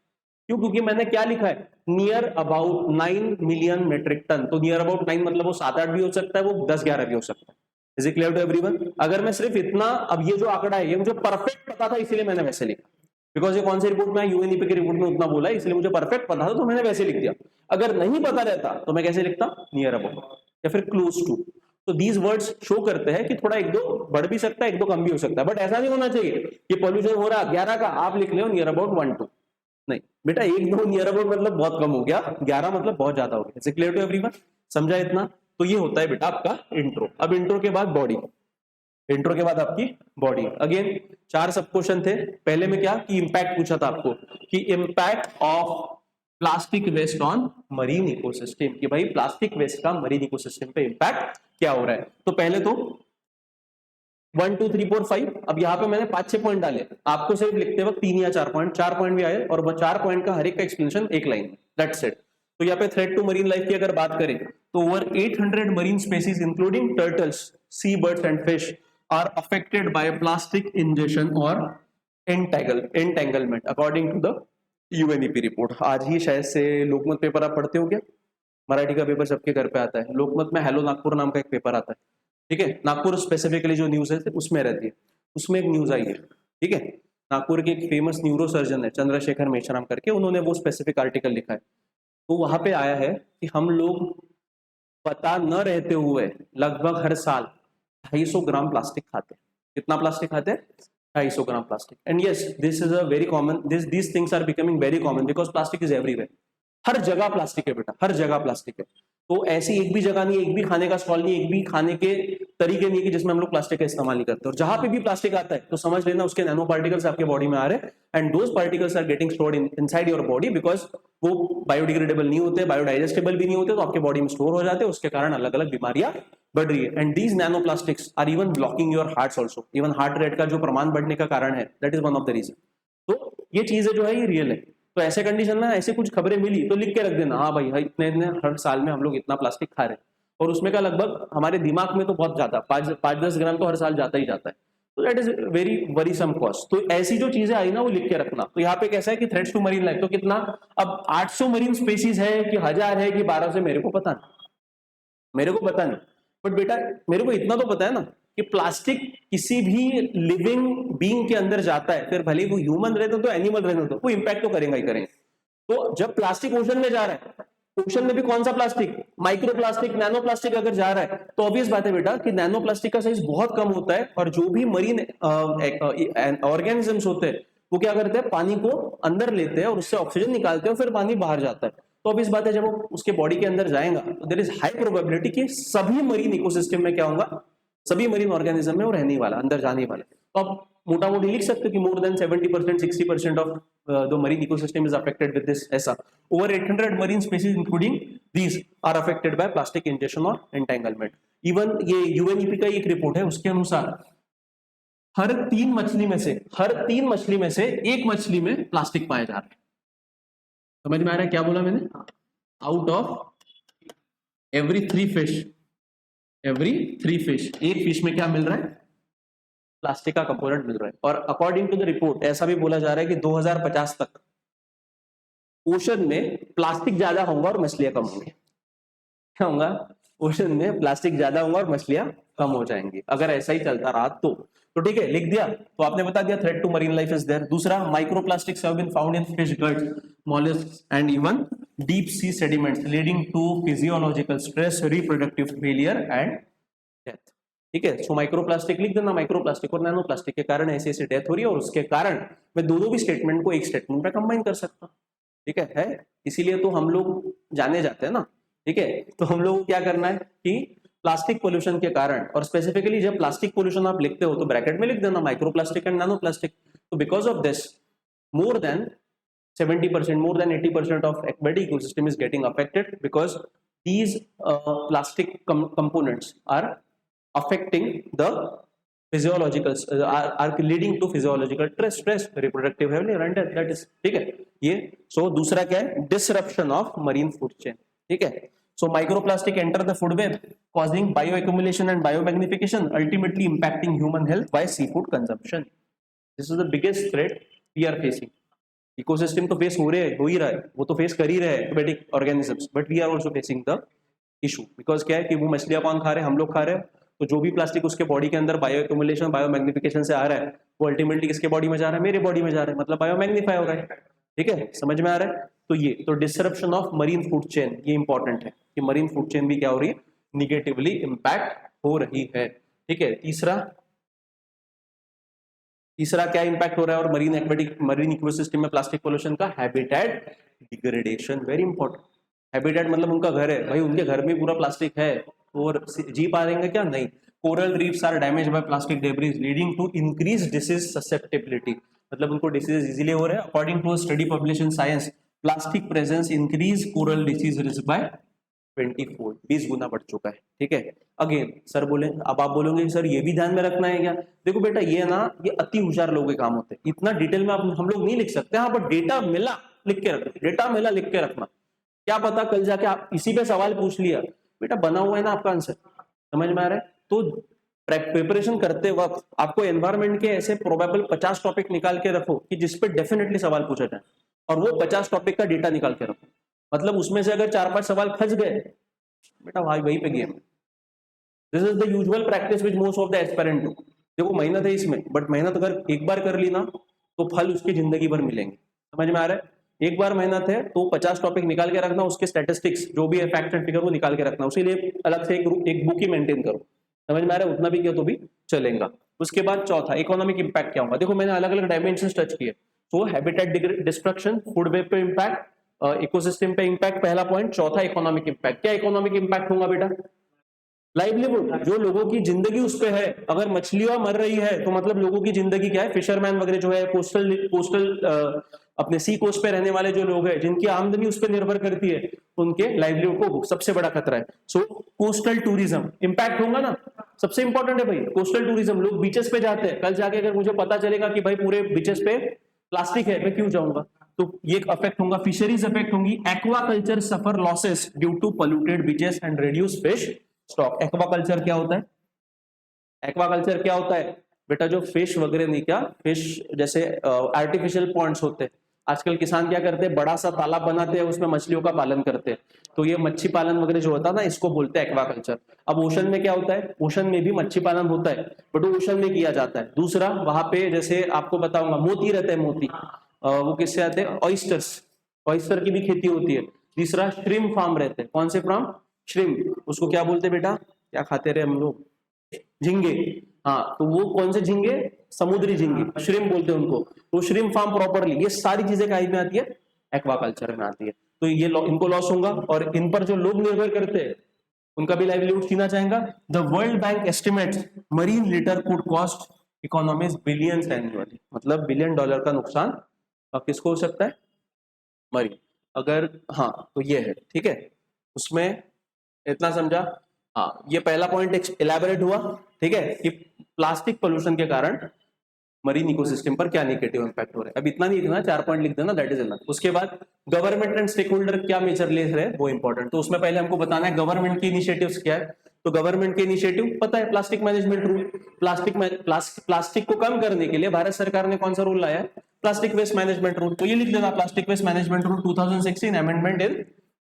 क्यों? क्योंकि मैंने क्या लिखा है, near about 9 million metric ton. तो नियर अबाउट 9 मतलब वो 7-8 भी हो सकता है, वो 10-11 भी हो सकता है। Is it clear to everyone? अगर मैं सिर्फ इतना, अब ये जो आंकड़ा है ये मुझे परफेक्ट पता था इसलिए मैंने वैसे लिखा, बिकॉज ये कौन सी रिपोर्ट में, यूएनईपी की रिपोर्ट में उतना बोला है इसलिए मुझे परफेक्ट पता था तो मैंने वैसे लिख दिया। अगर नहीं पता रहता तो मैं कैसे लिखता, नियर अबाउट या फिर क्लोज टू। तो दीज वर्ड्स शो करते हैं कि थोड़ा एक दो बढ़ भी सकता है, एक दो कम भी हो सकता है, बट ऐसा नहीं होना चाहिए कि पॉल्यूशन हो रहा 11 का, आप लिख ले नियर अबाउट 1-2। नहीं बेटा, 1-2 नियर अबाउट मतलब बहुत कम हो गया, 11 मतलब बहुत ज्यादा हो गया। Is it clear to everyone? समझा इतना? तो ये होता है बेटा आपका इंट्रो। अब इंट्रो के बाद बॉडी, इंट्रो के बाद आपकी बॉडी। अगेन 4 सब क्वेश्चन थे। पहले में क्या कि इंपैक्ट पूछा था आपको कि impact of plastic waste on marine ecosystem, कि भाई प्लास्टिक वेस्ट का मरीन इकोसिस्टम पे इंपैक्ट क्या हो रहा है। तो पहले तो 1 2 3 4 5, अब यहाँ पे मैंने 5-6 पॉइंट डाले, आपको सिर्फ लिखते वक्त 3 या 4 पॉइंट भी आए और वो 4 पॉइंट का हर एक का एक्सप्लेनेशन एक लाइन में, दैट्स इट। तो यहाँ पे थ्रेट टू मरीन लाइफ की अगर बात करें तो over 800 marine species including turtles, sea birds and fish are affected by plastic ingestion और entanglement according to the UNEP report. आज ही शायद से लोकमत पेपर आप पढ़ते हो क्या? मराठी का पेपर सबके घर पे आता है। लोकमत में हेलो नागपुर नाम का एक पेपर आता है, ठीक है? नागपुर स्पेसिफिकली जो न्यूज है उसमें रहती है, उसमें एक न्यूज आई है, ठीक है? नागपुर के एक फेमस न्यूरो सर्जन है चंद्रशेखर मेश्राम करके, उन्होंने वो स्पेसिफिक आर्टिकल लिखा है। तो वहां पे आया है कि हम लोग पता न रहते हुए लगभग हर साल 250 ग्राम प्लास्टिक खाते हैं। कितना प्लास्टिक खाते हैं? 250 gram plastic. And yes, this is a very common, this things are becoming very common because plastic is everywhere. हर जगह प्लास्टिक है बेटा, हर जगह प्लास्टिक है। तो ऐसी एक भी जगह नहीं, एक भी खाने का स्टॉल नहीं, एक भी खाने के तरीके नहीं कि जिसमें हम लोग प्लास्टिक का इस्तेमाल नहीं करते। और जहां पे भी प्लास्टिक आता है तो समझ लेना उसके नैनो पार्टिकल्स आपके बॉडी में आ रहे हैं, and those particles are getting stored inside your body because वो बायोडिग्रेडेबल नहीं होते, बायोडाइजेस्टेबल भी नहीं होते, तो आपके बॉडी में स्टोर हो जाते हैं, उसके कारण अलग अलग बीमारियां बढ़ रही है। And these nano plastics are even blocking your hearts also, even heart rate का जो प्रमाण बढ़ने का कारण है, that is one of the reason. तो ये चीजें जो है ये रियल है। तो ऐसे कंडीशन में ऐसे कुछ खबरें मिली तो लिख के रख देना, हाँ भाई इतने इतने हर साल में हम लोग इतना प्लास्टिक खा रहे हैं, और उसमें का लगभग हमारे दिमाग में तो बहुत ज्यादा 5-10 ग्राम तो हर साल जाता ही जाता है। तो that is very worrisome cost. तो ऐसी जो चीजें आई ना वो लिख के रखना। तो यहाँ पे कैसा है कि थ्रेट्स टू मरीन लाइफ तो कितना, अब 800 मरीन स्पेसीज है कि 1000 है कि 1200, मेरे को पता नहीं, मेरे को पता नहीं। बट बेटा मेरे को इतना तो पता है ना कि प्लास्टिक किसी भी लिविंग बीइंग के अंदर जाता है, फिर भले वो ह्यूमन रहते तो एनिमल रहते तो वो इंपैक्ट तो करेंगे ही करेंगे। तो जब प्लास्टिक ओशन में जा रहा है, ओशन में भी कौन सा plastic, micro plastic, nano plastic अगर जा रहा है तो ऑब्वियस बात है बेटा कि नैनो प्लास्टिक का साइज बहुत कम होता है, और जो भी मरीन ऑर्गेनिजम्स होते हैं वो क्या करते हैं, पानी को अंदर लेते हैं और उससे ऑक्सीजन निकालते हैं, फिर पानी बाहर जाता है। तो अब इस बात है जब वो उसके बॉडी के अंदर जाएगा तो देयर इज हाई प्रोबेबिलिटी कि सभी मरीन इकोसिस्टम में क्या होगा, सभी मरीन ऑर्गेनिज्म में वो रहने वाला, अंदर जाने वाला। तो आप मोटा मोटी लिख सकते हो कि more than 70% 60% of the marine ecosystem is affected with this. ऐसा over 800 marine species including these are affected by plastic ingestion और एंटेंगलमेंट। इवन ये यूएनईपी का एक रिपोर्ट है, उसके अनुसार हर 3 मछली में से एक मछली में प्लास्टिक पाया जा रहा है। समझ में आ रहा है क्या बोला मैंने? आउट ऑफ एवरी 3 फिश, एक फिश में क्या मिल रहा है, प्लास्टिक का कंपोनेंट मिल रहा है। और अकॉर्डिंग टू द रिपोर्ट ऐसा भी बोला जा रहा है कि 2050 तक ओशन में प्लास्टिक ज्यादा होगा और मछलियां कम होंगी। क्या होगा? ओशन में प्लास्टिक ज्यादा होगा और मछलियां कम हो जाएंगी अगर ऐसा ही चलता रहा तो ठीक है, लिख दिया। तो आपने बता दिया threat to marine life is there. दूसरा, microplastics have been found in fish guts, mollusks and even deep sea sediments leading to physiological stress, reproductive failure and death। ठीक है, सो माइक्रोप्लास्टिक लिख देना, माइक्रोप्लास्टिक और नैनो प्लास्टिक के कारण ऐसी ऐसी डेथ हो रही है, और उसके कारण मैं दोनों भी स्टेटमेंट को एक स्टेटमेंट में कंबाइन कर सकता हूँ। ठीक है, इसीलिए तो हम लोग जाने जाते हैं ना। ठीक है, तो हम लोग क्या करना है कि प्लास्टिक पोल्यूशन के कारण, और स्पेसिफिकली जब प्लास्टिक पोल्यूशन आप लिखते हो तो ब्रैकेट में लिख देना माइक्रोप्लास्टिक एंड नैनो प्लास्टिक। तो because of this more than 70%, more than 80% of aquatic ecosystem is getting affected because these plastic components are affecting the physiological are leading to physiological stress, reproductive health, that is ठीक है ये। So दूसरा क्या है, disruption of marine food chain, ठीक है। So microplastic enter the food web causing bioaccumulation and biomagnification, ultimately impacting human health by seafood consumption. This is the biggest threat we are facing. Ecosystem तो face हो ही रहा है, वो तो face कर ही रहे हैं aquatic organisms, but we are also facing the issue because क्या है कि वो मछलियां कौन खा रहे हैं, हम लोग खा रहे हैं। तो जो भी प्लास्टिक उसके बॉडी के अंदर बायो एक्यूमुलेशन बायो मैग्निफिकेशन से आ रहा है, वो अल्टीमेटली किसके बॉडी में जा रहा है, मेरे बॉडी में जा रहा है, मतलब बायो मैग्नीफाई हो रहा है, ठीक है, समझ में आ रहा है। तो ये तो disruption of marine food chain, ये इंपॉर्टेंट है कि मरीन फूड चेन भी क्या हो रही है, निगेटिवली इंपैक्ट हो रही है, ठीक है। तीसरा क्या इंपैक्ट हो रहा है और मरीन इकोसिस्टम में प्लास्टिक पोल्यूशन का, habitat degradation, very important. Habitat मतलब उनका घर है भाई, उनके घर में पूरा प्लास्टिक है और जी पा रहेंगे क्या, नहीं। Coral reefs are damage by plastic debris leading to increase disease susceptibility, मतलब उनको डिसीज इजीली हो रहे हैं। According to study publish science, plastic presence increase coral disease risk by 20 गुना बढ़ चुका है, ठीक है। अगेन सर बोले, अब आप बोलोगे सर ये भी ध्यान में रखना है क्या, देखो बेटा ये ना, ये अति होशियार लोगों के काम होते हैं, इतना डिटेल में हम लोग नहीं लिख सकते, हाँ बट डेटा मिला लिख के रखना, डेटा मिला लिख के रखना, क्या पता कल जाके आप इसी पे सवाल पूछ लिया, बेटा बना हुआ है ना आपका आंसर, समझ में आ रहा है। तो प्रिपरेशन करते वक्त आपको एनवायरमेंट के ऐसे प्रोबेबल 50 टॉपिक निकाल के रखो कि जिसपे डेफिनेटली सवाल पूछा जाए, और वो 50 टॉपिक का डेटा निकाल के रखो, मतलब उसमें से अगर 4-5 सवाल फंस गए, बेटा भाई वहीं पे game. This is the usual practice which most of the aspirant do. देखो मेहनत है इसमें, बट मेहनत अगर एक बार कर ली ना तो फल उसकी जिंदगी भर मिलेंगे, समझ में आ रहा है। एक बार मेहनत है तो 50 टॉपिक निकाल के रखना, उसके स्टैटिस्टिक्स जो भी है फैक्ट एंड फिगर वो निकाल के रखना, उसी लिए अलग से एक बुक ही मेंटेन करो, समझ में आ रहा है, उतना भी किया तो भी चलेगा। उसके बाद चौथा, इकोनॉमिक इंपैक्ट क्या होगा, देखो मैंने अलग अलग डायमेंशन टच किए। तो हैबिटेट डिस्ट्रक्शन, फूड वेब पे इंपैक्ट, इकोसिस्टम पे इंपैक्ट, पहला पॉइंट। चौथा इकोनॉमिक इंपैक्ट, क्या इकोनॉमिक इंपैक्ट होगा बेटा, लाइवलीहुड, जो लोगों की जिंदगी उस पे है। अगर मछलियां मर रही है तो मतलब लोगों की जिंदगी क्या है, फिशरमैन वगैरह जो है, कोस्टल अपने सी कोस्ट पे रहने वाले जो लोग हैं जिनकी आमदनी उस पर निर्भर करती है, उनके लाइवलीहुड को सबसे बड़ा खतरा है। सो कोस्टल टूरिज्म इंपैक्ट होगा ना, सबसे इंपॉर्टेंट है भाई कोस्टल टूरिज्म। लोग बीचेस पे जाते हैं, कल जाके अगर मुझे पता चलेगा कि भाई पूरे बीचेस पे प्लास्टिक है, मैं क्यों जाऊंगा, तो ये अफेक्ट होगा। फिशरीज अफेक्ट होंगी। Aquaculture suffer losses due to polluted beaches and reduce fish stock. Aquaculture क्या होता है, एक्वाकल्चर क्या होता है बेटा, जो फिश वगैरह नहीं, क्या फिश जैसे आर्टिफिशियल पॉन्ड्स होते हैं, आजकल किसान क्या करते हैं, बड़ा सा तालाब बनाते हैं, उसमें मछलियों का पालन करते हैं, तो ये मच्छी पालन वगैरह जो होता है ना, इसको बोलते हैं एक्वाकल्चर। अब ओशन में क्या होता है, ओशन में भी मच्छी पालन होता है, बट वो ओशन में किया जाता है। दूसरा, वहां पे जैसे आपको बताऊंगा, मोती रहते हैं, मोती वो किससे आते हैं, ऑयस्टर्स, ऑयस्टर की भी खेती होती है। तीसरा, श्रिम्प फार्म रहते हैं, कौन से फार्म, श्रिम्प, उसको क्या बोलते हैं बेटा, क्या खाते रहे हम लोग, झींगे, हाँ, तो वो कौन से झींगे, समुद्री झींगे, श्रिम्प बोलते हैं उनको। तो श्रिम्प फार्म प्रॉपर्ली, ये सारी चीजें कहीं में आती है, एक्वाकल्चर में आती है। तो ये इनको लॉस होगा, और इन पर जो लोग निर्भर करते हैं उनका भी लाइवलीहुड छीना जाएगा। The world bank estimates marine litre could cost economies billions annually, मतलब $1 बिलियन का नुकसान अब किसको हो सकता है, मरीन, अगर, हाँ तो ये है, ठीक है, उसमें इतना समझा। हाँ, ये पहला पॉइंट इलैबोरेट हुआ, ठीक है, कि प्लास्टिक पोल्यूशन के कारण मरीन इकोसिस्टम पर क्या नेगेटिव इंपैक्ट हो रहा है। अब इतना नहीं लिखना, 4 पॉइंट लिख देना, दैट इज इनफ। उसके बाद गवर्नमेंट एंड स्टेक होल्डर क्या मेजर ले रहे हैं, वो इंपॉर्टेंट। तो उसमें पहले हमको बताना है गवर्नमेंट के इनिशिएटिव्स क्या है। तो गवर्नमेंट के इनिशिएटिव पता है, प्लास्टिक मैनेजमेंट रूल, प्लास्टिक को कम करने के लिए भारत सरकार ने कौन सा रूल लाया है, प्लास्टिक वेस्ट मैनेजमेंट रूल। तो ये लिख देना, plastic waste management rule 2016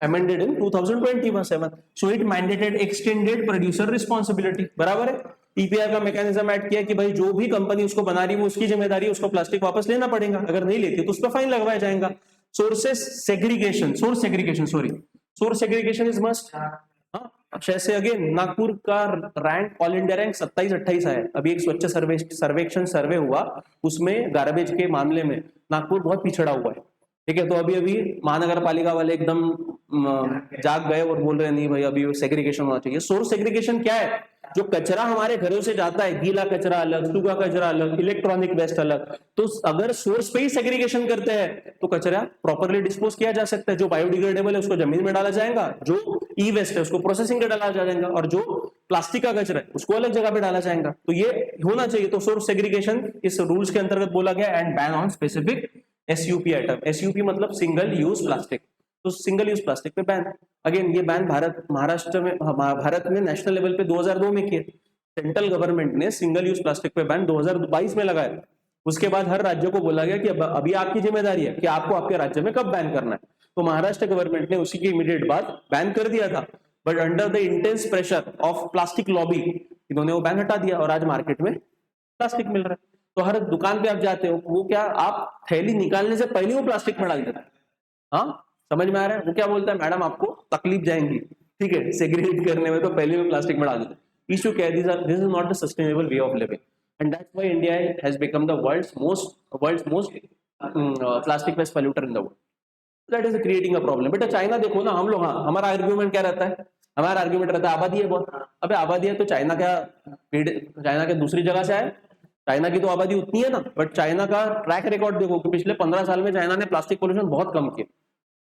amended in 2027. So it mandated extended producer responsibility, बराबर है। टीपीआर का मैकेनिज्म ऐड किया कि भाई जो भी कंपनी उसको बना रही है वो उसकी जिम्मेदारी है, उसको प्लास्टिक वापस लेना पड़ेगा, अगर नहीं लेती तो उस पर फाइन लगवाया जाएगा। Source segregation is must. जैसे अगेन नागपुर का रैंक, ऑल इंडिया रैंक 27-28 है। अभी एक स्वच्छ सर्वेक्षण सर्वे हुआ, उसमें गार्बेज के मामले में नागपुर बहुत पिछड़ा हुआ है, ठीक है। तो अभी महानगर पालिका वाले एकदम जाग गए और बोल रहे हैं नहीं भाई अभी सेग्रीगेशन होना चाहिए। सोर्स सेग्रीगेशन क्या है? जो कचरा हमारे घरों से जाता है, गीला कचरा अलग, सूखा कचरा अलग, इलेक्ट्रॉनिक वेस्ट अलग, तो अगर सोर्स पे ही सेग्रीगेशन करते हैं तो कचरा प्रॉपरली डिस्पोज किया जा सकता है। जो बायोडिग्रेडेबल है उसको जमीन में डाला जाएगा, जो ई वेस्ट है उसको प्रोसेसिंग में डाला जाएगा, और जो प्लास्टिक का कचरा है उसको अलग जगह पे डाला जाएगा। तो ये होना चाहिए। तो सोर्स सेग्रीगेशन इस रूल्स के अंतर्गत बोला गया। And ban on specific SUP item. SUP मतलब सिंगल यूज प्लास्टिक, तो सिंगल यूज प्लास्टिक पे बैन। अगेन ये बैन भारत में नेशनल लेवल पे 2002 में किए। सेंट्रल गवर्नमेंट ने सिंगल यूज प्लास्टिक पे बैन 2022 में लगाया। उसके बाद हर राज्य को बोला गया कि अभी आपकी जिम्मेदारी है कि आपको आपके राज्य में कब बैन करना है। तो महाराष्ट्र गवर्नमेंट ने उसी के इमीडिएट बाद बैन कर दिया था, but under the intense pressure of plastic lobby इन्होंने वो बैन हटा दिया और आज मार्केट में प्लास्टिक मिल रहा है। तो हर दुकान पे आप जाते हो, वो क्या, आप थैली निकालने से पहले वो प्लास्टिक में डाल देता है। हाँ, समझ में आ रहा है? वो क्या बोलता है, मैडम आपको तकलीफ जाएंगी, ठीक है, सेग्रीगेट करने में, तो पहले में प्लास्टिक में डाल देते हैं। इशू क्या है, this is not the sustainable way of living, and that's why India has become the world's most plastic waste polluter in the world. That is creating a problem. बेटा चाइना देखो ना, हम लोग, हाँ, हमारा आर्ग्यूमेंट क्या रहता है? हमारा आर्ग्यूमेंट रहता है आबादी है बहुत। अबे आबादी है तो चाइना क्या दूसरी जगह से आए? चाइना की तो आबादी उतनी है ना, बट चाइना का ट्रैक रिकॉर्ड देखो कि पिछले 15 साल में चाइना ने प्लास्टिक पोल्यूशन बहुत कम किया।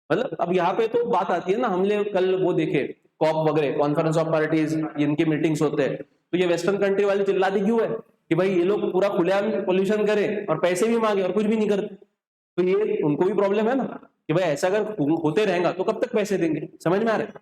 मतलब अब यहाँ पे तो बात आती है ना, हमने कल वो देखे कॉप वगैरह, कॉन्फ्रेंस ऑफ पार्टीज, इनके मीटिंग्स होते हैं, तो ये वेस्टर्न कंट्री वाले चिल्लाते क्यों है कि भाई ये लोग पूरा खुलेआम पोल्यूशन करें और पैसे भी मांगे और कुछ भी नहीं करते। तो ये उनको भी प्रॉब्लम है ना कि भाई ऐसा अगर होते रहेगा तो कब तक पैसे देंगे। समझ में आ रहा है?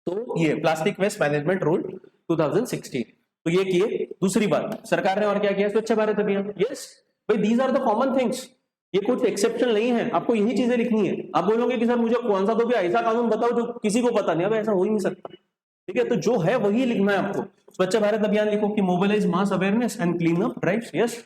तो ये प्लास्टिक वेस्ट मैनेजमेंट रूल 2016, तो ये किए। दूसरी बात, सरकार ने और क्या किया? स्वच्छ भारत अभियान। यस भाई, these are the common things, ये कुछ एक्सेप्शन नहीं है। आपको यही चीजें लिखनी है। आप बोलोगे कि सर मुझे कौन सा तो भी ऐसा कानून बताओ जो किसी को पता नहीं, अब ऐसा हो ही नहीं सकता, ठीक है? तो जो है वही लिखना है आपको। स्वच्छ भारत अभियान लिखो कि mobilise mass awareness and clean up drives. Yes,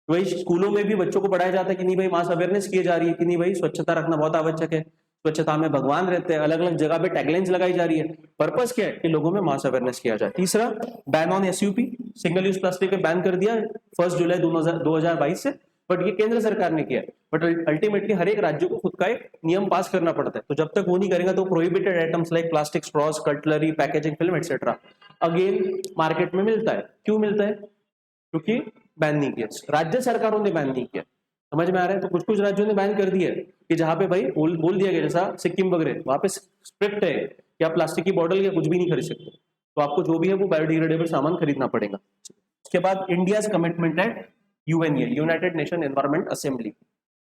वही स्कूलों में भी बच्चों को पढ़ाया जाता है कि नहीं भाई मास अवेयरनेस की जा रही है, कि नहीं भाई स्वच्छता रखना बहुत आवश्यक है, स्वच्छता में भगवान रहते हैं। अलग अलग जगह पे टैगलाइंस लगाई जा रही है। पर्पस क्या है? कि लोगों में मास अवेयरनेस किया जाए। तीसरा, ban on SUP, single use plastic पे बैन कर दिया 1 जुलाई 2022 से, बट ये केंद्र सरकार ने किया है। बट अल्टीमेटली हर एक राज्य को खुद का एक नियम पास करना पड़ता है। तो जब तक वो नहीं करेगा तो prohibited items like plastic straws, cutlery, packaging film etcetera again market में मिलता है। क्यों मिलता है? क्योंकि बैन नहीं किया, राज्य सरकारों ने बैन नहीं किया। समझ में आ रहा है? तो कुछ कुछ राज्यों ने बैन कर दिया है कि जहां पे भाई बोल दिया गया, जैसा सिक्किम वगैरह, वहां पे स्ट्रिक्ट है कि आप प्लास्टिक की बॉटल या कुछ भी नहीं खरीद सकते, तो आपको जो भी है वो बायोडिग्रेडेबल सामान खरीदना पड़ेगा। उसके बाद India's commitment at UNEA, United Nation Environment Assembly,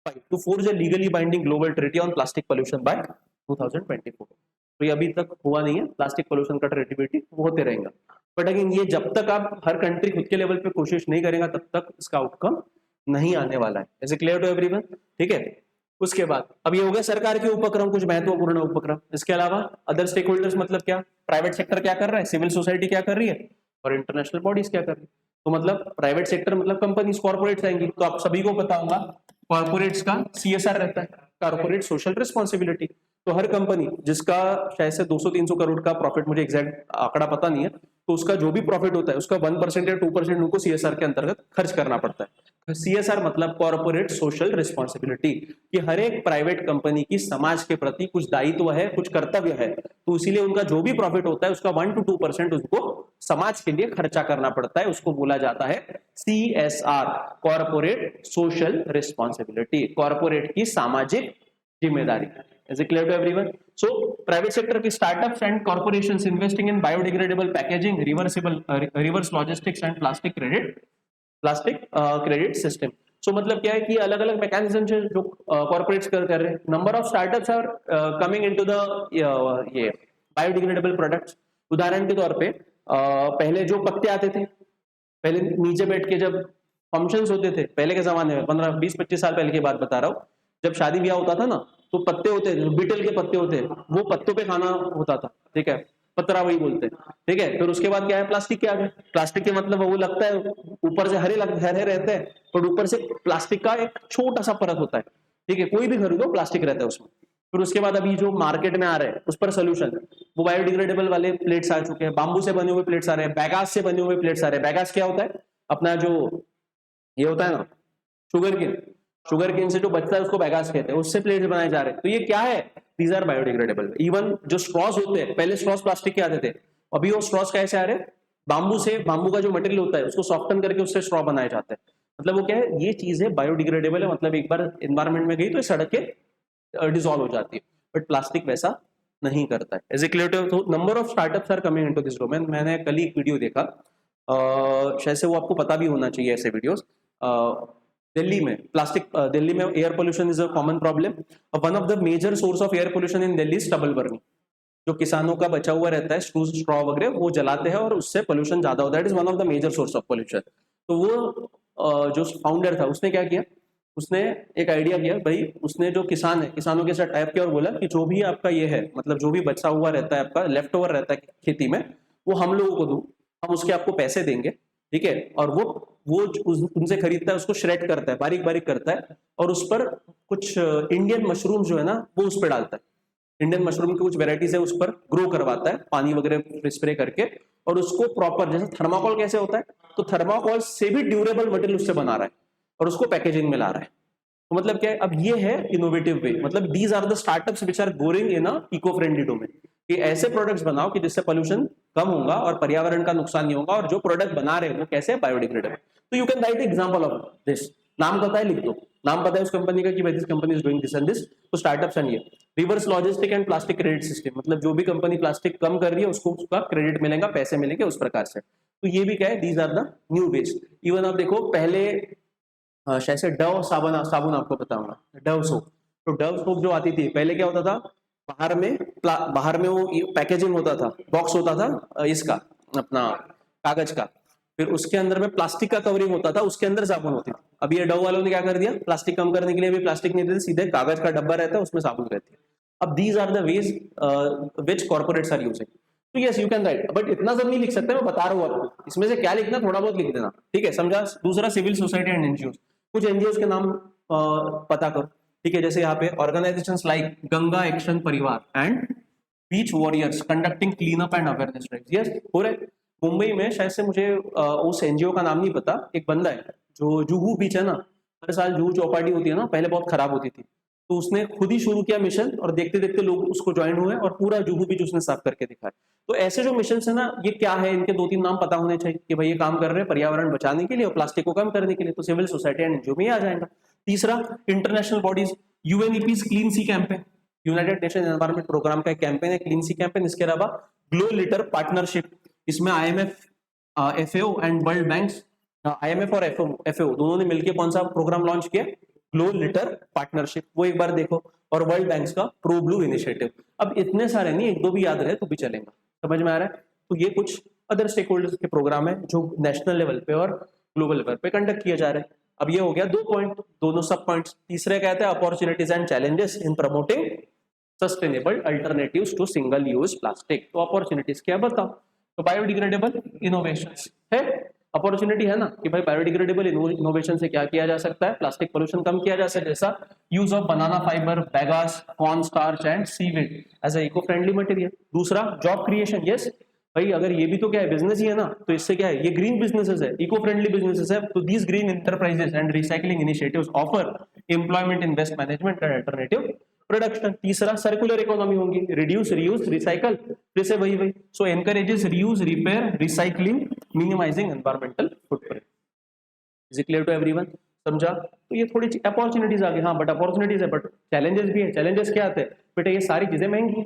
to forge a legally binding global treaty on plastic pollution by 2024। तो ये अभी तक हुआ नहीं है, प्लास्टिक पोल्यूशन का ट्रीटी होते रहेगा। बट अगेन ये जब तक आप हर कंट्री खुद के लेवल पे कोशिश नहीं करेगा तब तक इसका आउटकम नहीं आने वाला है। Is it clear to everyone? ठीक है। उसके बाद अब ये हो गया सरकार के उपक्रम, कुछ महत्वपूर्ण उपक्रम। इसके अलावा अदर स्टेक होल्डर्स मतलब क्या? प्राइवेट सेक्टर क्या कर रहा है, सिविल सोसाइटी क्या कर रही है, और इंटरनेशनल बॉडीज क्या कर रही है। तो मतलब प्राइवेट सेक्टर मतलब कंपनीज, कॉर्पोरेट्स आएंगी। तो आप सभी को पता होगा कॉर्पोरेट्स का CSR रहता है, कॉर्पोरेट सोशल रिस्पॉन्सिबिलिटी। तो हर कंपनी जिसका शायद से 200-300 करोड़ का प्रॉफिट, मुझे एग्जैक्ट आंकड़ा पता नहीं है, तो उसका जो भी प्रॉफिट होता है उसका 1% या 2% उनको CSR के अंतर्गत खर्च करना पड़ता है। CSR मतलब कॉर्पोरेट सोशल रिस्पॉन्सिबिलिटी, कि हर एक प्राइवेट कंपनी की समाज के प्रति कुछ दायित्व है, कुछ कर्तव्य है, तो इसीलिए उनका जो भी प्रॉफिट होता है उसका 1 to 2% उसको समाज के लिए खर्चा करना पड़ता है। उसको बोला जाता है CSR, corporate social responsibility, corporate की सामाजिक जिम्मेदारी। Is it clear to everyone? So private sector की startups and corporations investing in biodegradable packaging, reverse logistics and plastic credit system. So मतलब क्या है कि अलग अलग मैकेनिज्म है जो कॉर्पोरेट्स कर रहे हैं। Number of startups are coming into the ये बायोडिग्रेडेबल प्रोडक्ट्स। उदाहरण के तौर पे पहले जो पत्ते आते थे, पहले नीचे बैठ के जब फंक्शंस होते थे पहले के जमाने में, 15-20-25 साल पहले की बात बता रहा हूँ, जब शादी ब्याह होता था ना, तो पत्ते होते थे, बीटल के पत्ते होते हैं, वो पत्तों पे खाना होता था, ठीक है, पतरा वही बोलते हैं, ठीक है। फिर उसके बाद क्या है, प्लास्टिक के आ गए। प्लास्टिक के मतलब वो लगता है ऊपर से हरे रहते हैं, और ऊपर से प्लास्टिक का एक छोटा सा परत होता है, ठीक है, कोई भी खरीदो प्लास्टिक रहता है उसमें। फिर उसके बाद अभी जो मार्केट में आ रहे हैं उस पर सोल्यूशन, वो बायोडिग्रेडेबल वाले प्लेट्स आ चुके हैं, बाम्बू से बने हुए प्लेट्स आ रहे हैं, बैगास से बने हुए प्लेट्स आ रहे हैं। बैगास क्या होता है? अपना जो ये होता है ना शुगर केन से जो बचता है उसको बैगास कहते हैं, उससे प्लेट्स बनाए जा रहे हैं। तो ये क्या है? These are biodegradable. इवन जो स्ट्रॉस होते हैं, पहले स्ट्रॉस प्लास्टिक के आते थे, अभी वो स्ट्रॉस कैसे आ रहे हैं, बांबू से, बांबू का जो मटेरियल होता है उसको सॉफ्टन करके उससे स्ट्रॉ बनाए जाते हैं। मतलब वो क्या है, ये चीज है बायोडिग्रेडेबल है, मतलब एक बार एनवायरमेंट में गई तो सड़क के डिसॉल्व हो जाती है, बट प्लास्टिक वैसा नहीं करता है। As a creative number of startups are coming into this domain. मैंने कल ही एक वीडियो देखा, शायद से वो आपको पता भी होना चाहिए ऐसे वीडियोस। दिल्ली में प्लास्टिक, दिल्ली में air pollution is a common problem. One of the major source of air pollution in Delhi is stubble burning. जो किसानों का बचा हुआ रहता है स्ट्रॉ वगैरह, वो जलाते हैं और उससे पोल्यूशन ज्यादा होता है। It is one of the major source of pollution. तो वो जो फाउंडर था उसने क्या किया, उसने एक आइडिया किया भाई, उसने जो किसान है किसानों के साथ टाइप किया और बोला कि जो भी आपका ये है, मतलब जो भी बचा हुआ रहता है आपका लेफ्ट ओवर रहता है खेती में, वो हम लोगों को दो, हम उसके आपको पैसे देंगे, ठीक है। और वो उनसे खरीदता है, उसको श्रेड करता है, बारीक बारीक करता है, और उस पर कुछ इंडियन मशरूम जो है ना वो उस पर डालता है। इंडियन मशरूम की कुछ वेराइटीज है उस पर ग्रो करवाता है पानी वगैरह स्प्रे करके, और उसको प्रॉपर, जैसे थर्माकोल कैसे होता है, तो थर्माकोल से भी ड्यूरेबल मटेरियल उससे बना रहा है और उसको पैकेजिंग में ला रहा है। तो मतलब क्या है, अब ये है इनोवेटिव वे। मतलब these are the startups which are going in a eco friendly domain, कि ऐसे प्रोडक्ट्स बनाओ कि जिससे पोल्यूशन कम होगा और पर्यावरण का नुकसान नहीं होगा, और जो प्रोडक्ट बना रहे हैं वो कैसे बायोडिग्रेडेबल। तो you can right example of this, नाम पता है लिख दो, नाम पता है उस कंपनी का कि भाई this company is doing this and this, तो स्टार्टअप्स एंड ये reverse logistic and plastic credit system, मतलब जो भी कंपनी प्लास्टिक कम कर रही है उसको उसका क्रेडिट मिलेगा, पैसे मिलेंगे उस प्रकार से। तो ये भी क्या है, these are the new ways. Even आप देखो पहले शायद से डव साबुन आपको पता होगा, डव सोप। तो डव सोप जो आती थी पहले क्या होता था, बाहर में वो पैकेजिंग होता था, बॉक्स होता था इसका अपना कागज का, फिर उसके अंदर में प्लास्टिक का कवरिंग होता था, उसके अंदर साबुन होती थी। अब ये डव वालों ने क्या कर दिया, प्लास्टिक कम करने के लिए भी प्लास्टिक नहीं देते, सीधे कागज का डब्बा रहता है उसमें साबुन रहती है। अब these are the ways which corporates are using. तो yes you can write, but इतना सब नहीं लिख सकते, मैं बता रहा हूँ आपको, इसमें से क्या लिखना थोड़ा बहुत लिख देना, ठीक है, समझा। दूसरा सिविल सोसाइटी एंड एनजीओ, कुछ एनजीओ के नाम पता करो, ठीक है। जैसे यहाँ पे ऑर्गेनाइजेशंस लाइक गंगा एक्शन परिवार and beach warriors conducting clean up and awareness drives, yes हो रहे। मुंबई में शायद से, मुझे उस एनजीओ का नाम नहीं पता, एक बंदा है जो जुहू बीच है ना, हर साल जुहू चौपाटी होती है ना, पहले बहुत खराब होती थी, तो उसने खुद ही शुरू किया मिशन, और देखते देखते लोग उसको ज्वाइन हुए और पूरा जुहू बीच उसने साफ करके दिखाया। तो ऐसे जो मिशन है ना, ये क्या है, इनके 2-3 नाम पता होने चाहिए कि भाई ये काम कर रहे हैं पर्यावरण बचाने के लिए और प्लास्टिक को कम करने के लिए, तो सिविल सोसाइटी एंड एनजीओ में आ जाएगा। तीसरा, international bodies, UNEP's clean sea campaign, United Nation Environment Programme का एक कैंपेन है क्लीन सी कैंपेन। इसके अलावा ग्लो लिटर पार्टनरशिप, इसमें IMF, FAO and World Banks, IMF और एफएओ दोनों ने मिलकर कौन सा प्रोग्राम लॉन्च किया, ग्लो लिटर पार्टनरशिप, वो एक बार देखो। और वर्ल्ड बैंक्स का प्रो ब्लू इनिशिएटिव। अब इतने सारे नहीं, एक दो भी याद रहे तो भी चलेगा, समझ में आ रहा है। तो ये कुछ अदर स्टेक होल्डर्स के प्रोग्राम है जो नेशनल लेवल पे और ग्लोबल लेवल पे कंडक्ट किए जा रहे हैं। अब ये हो गया 2 पॉइंट, दोनों सब पॉइंट्स। तीसरे कहते हैं opportunities and challenges in promoting sustainable alternatives to single use plastic. तो अपॉर्चुनिटीज क्या बताओ, तो बायोडिग्रेडेबल इनोवेशंस है, अपॉर्चुनिटी है ना कि भाई बायोडिग्रेडेबल इनोवेशन से क्या किया जा सकता है, प्लास्टिक पोल्यूशन कम किया जा सकता है, जैसा use of banana fibre, bagasse, corn starch and seaweed as a eco friendly material. दूसरा, जॉब क्रिएशन, यस भाई अगर ये भी तो क्या है, बिजनेस ही है ना, तो इससे क्या है, ये ग्रीन बिजनेसेस है, इको फ्रेंडली बिजनेसेस है। तो these green enterprises and recycling initiatives offer employment in waste management and alternative production. तीसरा, सर्कुलर इकोनॉमी होगी, रिड्यूस, रीयूज, रिसाइकल, जैसे वही so encourages reuse, repair, recycling, minimising environmental footprint. Is it clear to everyone, समझा। तो ये थोड़ी opportunities आ गई, हाँ बट अपॉर्चुनिटीज है, बट चैलेंजेस भी है। चैलेंजेस क्या आते हैं बेटा, ये सारी चीजें महंगी,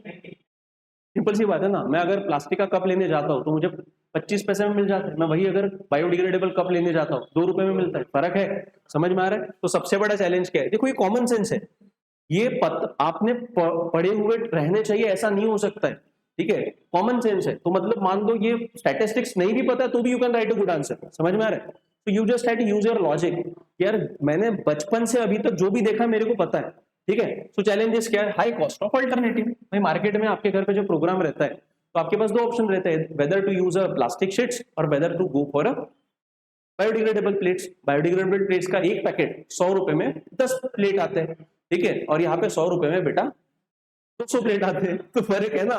सिंपल सी बात है ना। मैं अगर प्लास्टिक का कप लेने जाता हूँ तो मुझे 25 पैसे में मिल जाता है, मैं वही अगर बायोडिग्रेडेबल कप लेने जाता हूँ 2 रुपए में मिलता है, फर्क है, समझ में आ रहा है। तो सबसे बड़ा चैलेंज क्या है, देखो ये कॉमन सेंस है, ये आपने पढ़े हुए रहने चाहिए ऐसा नहीं हो सकता है, ठीक है, कॉमन सेंस है। तो मतलब मान लो ये स्टैटिस्टिक्स नहीं भी पता है तो भी you can write a good answer, समझ में आ रहा है। तो you just have to use your logic, यार मैंने बचपन से अभी तक जो भी देखा मेरे को पता है, ठीक है। सो चैलेंजेस क्या है, हाई कॉस्ट ऑफ अल्टरनेटिव। भाई मार्केट में आपके घर पे जो प्रोग्राम रहता है तो आपके पास 2 ऑप्शन रहते हैं, whether to use a plastic sheets और whether to go for a biodegradable plates. Biodegradable plates का एक पैकेट 100 रुपए में 10 प्लेट आते हैं, ठीक है, और यहाँ पे 100 रुपए में बेटा 200 प्लेट आते हैं, तो फर्क है ना।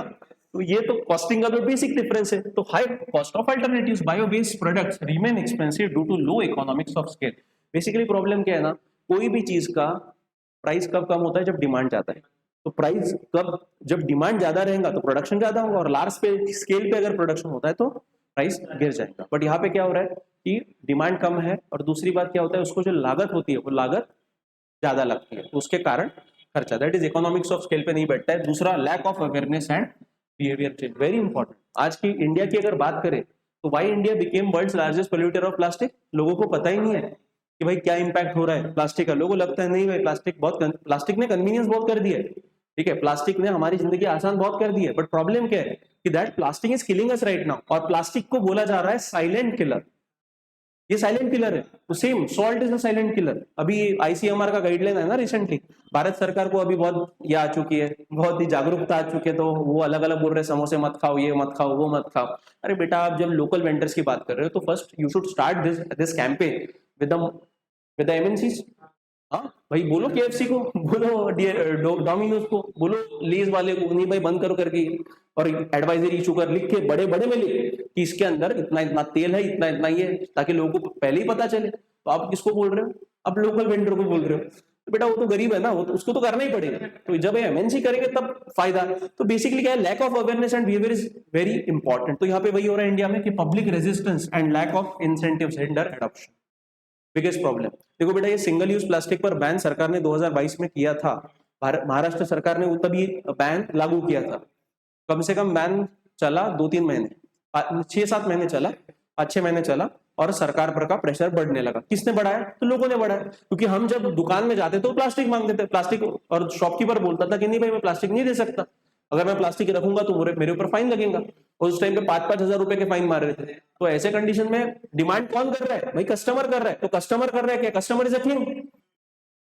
तो ये तो कॉस्टिंग का तो बेसिक डिफरेंस है। तो high cost of alternatives, bio based products remain expensive due to low economics of scale. Basically problem क्या है ना, कोई भी चीज का प्राइस कब कम होता है, जब डिमांड जाता है, तो प्राइस तब जब डिमांड ज्यादा रहेगा तो प्रोडक्शन ज्यादा होगा, और लार्ज स्केल पे अगर प्रोडक्शन होता है तो प्राइस गिर जाएगा। बट यहाँ पे क्या हो रहा है कि डिमांड कम है, और दूसरी बात क्या होता है, उसको जो लागत होती है वो लागत ज्यादा लगती है, तो उसके कारण खर्चा, that is economics of scale पे नहीं बैठता है। दूसरा, lack of awareness and behaviour change, very important. आज की इंडिया की अगर बात करें तो why India became world's largest polluter of plastic, लोगों को पता ही नहीं है कि भाई क्या इंपैक्ट हो रहा है प्लास्टिक का। लोगों को लगता है नहीं भाई प्लास्टिक ने कन्वीनियंस बहुत कर दिया है, ठीक है, प्लास्टिक ने हमारी जिंदगी आसान बहुत कर दी है, बट प्रॉब्लम क्या है कि that plastic is killing us right now, और प्लास्टिक को बोला जा रहा है साइलेंट किलर। ये साइलेंट किलर है, तो same salt is a silent killer. अभी आईसीएमआर का गाइडलाइन है ना रिसेंटली, भारत सरकार को अभी बहुत ये आ चुकी है, बहुत ही जागरूकता आ चुकी है, तो वो अलग अलग बोल रहे हैं समोसे मत खाओ, ये मत खाओ, वो मत खाओ। अरे बेटा, आप जब लोकल वेंडर्स की बात कर रहे हो तो first you should start this campaign with MNCs. हाँ भाई, बोलो केएफसी को, बोलो डोमिनोज को, बोलो लेज वाले को, नहीं भाई बंद करो करके, और एडवाइजरी इशू कर, लिख के बड़े बड़े में लिख कि इसके अंदर इतना इतना तेल है, इतना इतना ये, ताकि लोगों को पहले ही पता चले। तो आप किसको बोल रहे हो? आप लोकल वेंडर को बोल रहे हो। तो बेटा वो तो गरीब है ना, वो तो उसको तो करना ही पड़ेगा। तो जब एमएनसी करेंगे तब फायदा। तो बेसिकली क्या है, lack of awareness and behaviour is very important. तो यहाँ पे वही हो रहा है इंडिया में कि public resistance and lack of incentives hinder adoption, biggest problem. देखो बेटा, ये सिंगल यूज प्लास्टिक पर बैन सरकार ने 2022 में किया था, महाराष्ट्र सरकार ने तभी बैन लागू किया था। कम से कम बैन चला 2-3 महीने, 6-7 महीने चला, 5-6 महीने चला, और सरकार पर का प्रेशर बढ़ने लगा। किसने बढ़ाया? तो लोगों ने बढ़ाया, क्योंकि हम जब दुकान में जाते तो प्लास्टिक मांगते थे, प्लास्टिक, और शॉपकीपर बोलता था कि नहीं भाई मैं प्लास्टिक नहीं दे सकता, अगर मैं प्लास्टिक रखूंगा तो मेरे ऊपर फाइन लगेगा। और उस टाइम पे 5-5 हजार रुपए के फाइन मार रहे थे। तो ऐसे कंडीशन में डिमांड कौन कर रहा है? भाई कस्टमर कर रहा है। तो कस्टमर कर रहा है क्या? कस्टमर इज अ किंग,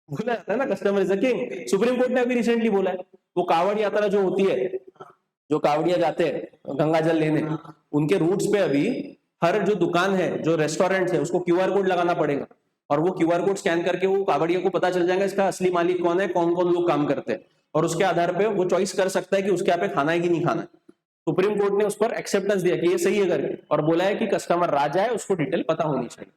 बोला जाता है ना, customer is a king. Supreme court ने अभी रिसेंटली बोला है, वो कावड़ यात्रा जो होती है, जो कावड़िया जाते हैं गंगा जल लेने, उनके रूट्स पे अभी हर जो दुकान है, जो रेस्टोरेंट है, उसको क्यूआर कोड लगाना पड़ेगा, और वो क्यूआर कोड स्कैन करके वो कावड़िया को पता चल जाएगा इसका असली मालिक कौन है, कौन कौन लोग काम करते हैं, और उसके आधार पे वो चॉइस कर सकता है कि उसके यहाँ पे खाना है कि नहीं खाना है। सुप्रीम कोर्ट ने उस पर एक्सेप्टेंस दिया कि ये सही है करके, और बोला है कि कस्टमर राजा है, उसको डिटेल पता होनी चाहिए,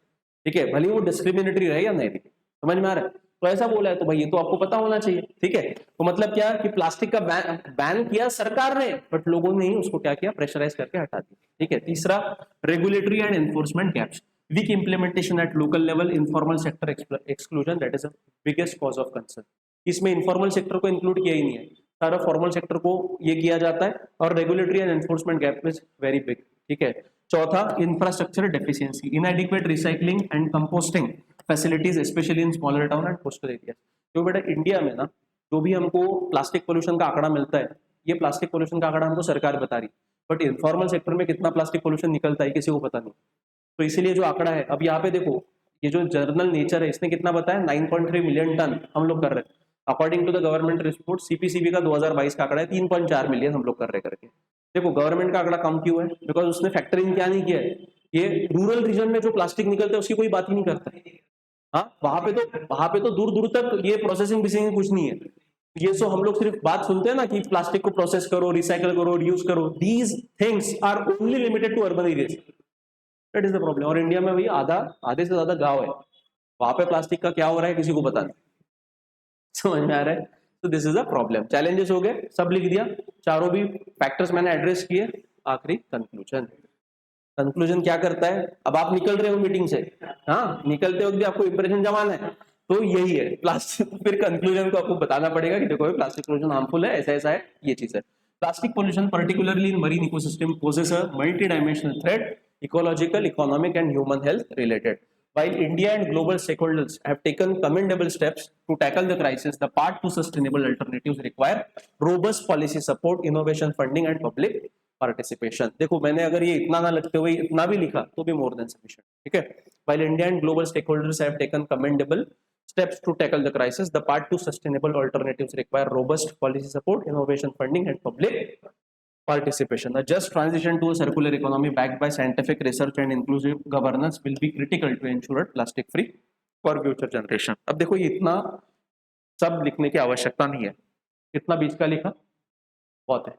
ठीक है, भले वो डिस्क्रिमिनेटरी रहे या नहीं। समझ में आ रहा है? तो ऐसा बोला है, तो भाई ये तो आपको पता होना चाहिए, ठीक है। तो मतलब क्या कि प्लास्टिक का बैन किया सरकार ने, बट लोगों ने ही उसको क्या किया, प्रेशराइज करके हटा दिया, ठीक है। तीसरा, regulatory and enforcement gaps, weak implementation at local level, informal sector exclusion, that is the biggest cause of concern. इसमें इनफॉर्मल सेक्टर को इंक्लूड किया ही नहीं है, सारा फॉर्मल सेक्टर को ये किया जाता है, और regulatory and enforcement gap is very big, ठीक है। चौथा, infrastructure deficiency, इनएडिक्वेट recycling and composting facilities specially in smaller town and coastal area. तो बेटा इंडिया में ना जो भी हमको प्लास्टिक पोल्यूशन का आंकड़ा मिलता है, ये प्लास्टिक पोल्यूशन का आंकड़ा हमको सरकार बता रही, बट इनफॉर्मल सेक्टर में कितना प्लास्टिक पोल्यूशन निकलता है किसी को पता नहीं। तो इसीलिए जो आंकड़ा है, अब यहाँ पे देखो, ये जो जर्नल नेचर है इसने कितना बताया, 9.3 मिलियन टन हम लोग कर रहे हैं। According to the government report, CPCB का 2022 का आंकड़ा है 3.4 मिलियन हम लोग कर रहे करके। देखो गवर्नमेंट का आंकड़ा कम क्यों है? बिकॉज उसने फैक्टरिंग क्या नहीं किया है, ये रूरल रीजन में जो प्लास्टिक निकलता है उसकी कोई बात ही नहीं करता। हाँ, वहां पे तो दूर दूर तक ये प्रोसेसिंग बिसेसिंग कुछ नहीं है। ये सो हम लोग सिर्फ बात सुनते हैं ना कि प्लास्टिक को प्रोसेस करो, रिसाइकल करो, रीयूज करो, these things are only limited to urban areas, that is the problem. और इंडिया में भाई आधे से ज्यादा गांव है, वहां पे प्लास्टिक का क्या हो रहा है किसी को पता नहीं। समझ में आ रहा है? तो this is a problem. Challenges हो गए, सब लिख दिया, चारों भी फैक्टर्स मैंने एड्रेस किए। आखिरी कंक्लूजन क्या करता है? अब आप निकल रहे हो मीटिंग से, हाँ, निकलते वक्त भी आपको इंप्रेशन जमाना है, तो यही है प्लास्टिक। फिर कंक्लूजन को आपको बताना पड़ेगा कि देखो प्लास्टिक पोल्यूशन हार्मफुल है, ऐसा ऐसा है, ये चीज है। Plastic pollution particularly in marine ecosystem poses a multi dimensional threat, ecological, economic and human health related. While India and global stakeholders have taken commendable steps to tackle the crisis, the path to sustainable alternatives require robust policy support, innovation funding and public participation. देखो मैंने अगर ये इतना ना लगते हुए इतना भी लिखा तो भी more than sufficient, ठीक है। While India and global stakeholders have taken commendable steps to tackle the crisis, the path to sustainable alternatives require robust policy support, innovation funding and public participation. A just transition to a circular economy backed by scientific research and inclusive governance will be critical to ensure plastic free for future generation. अब देखो ये इतना सब लिखने की आवश्यकता नहीं है, इतना बीच का लिखा बहुत है,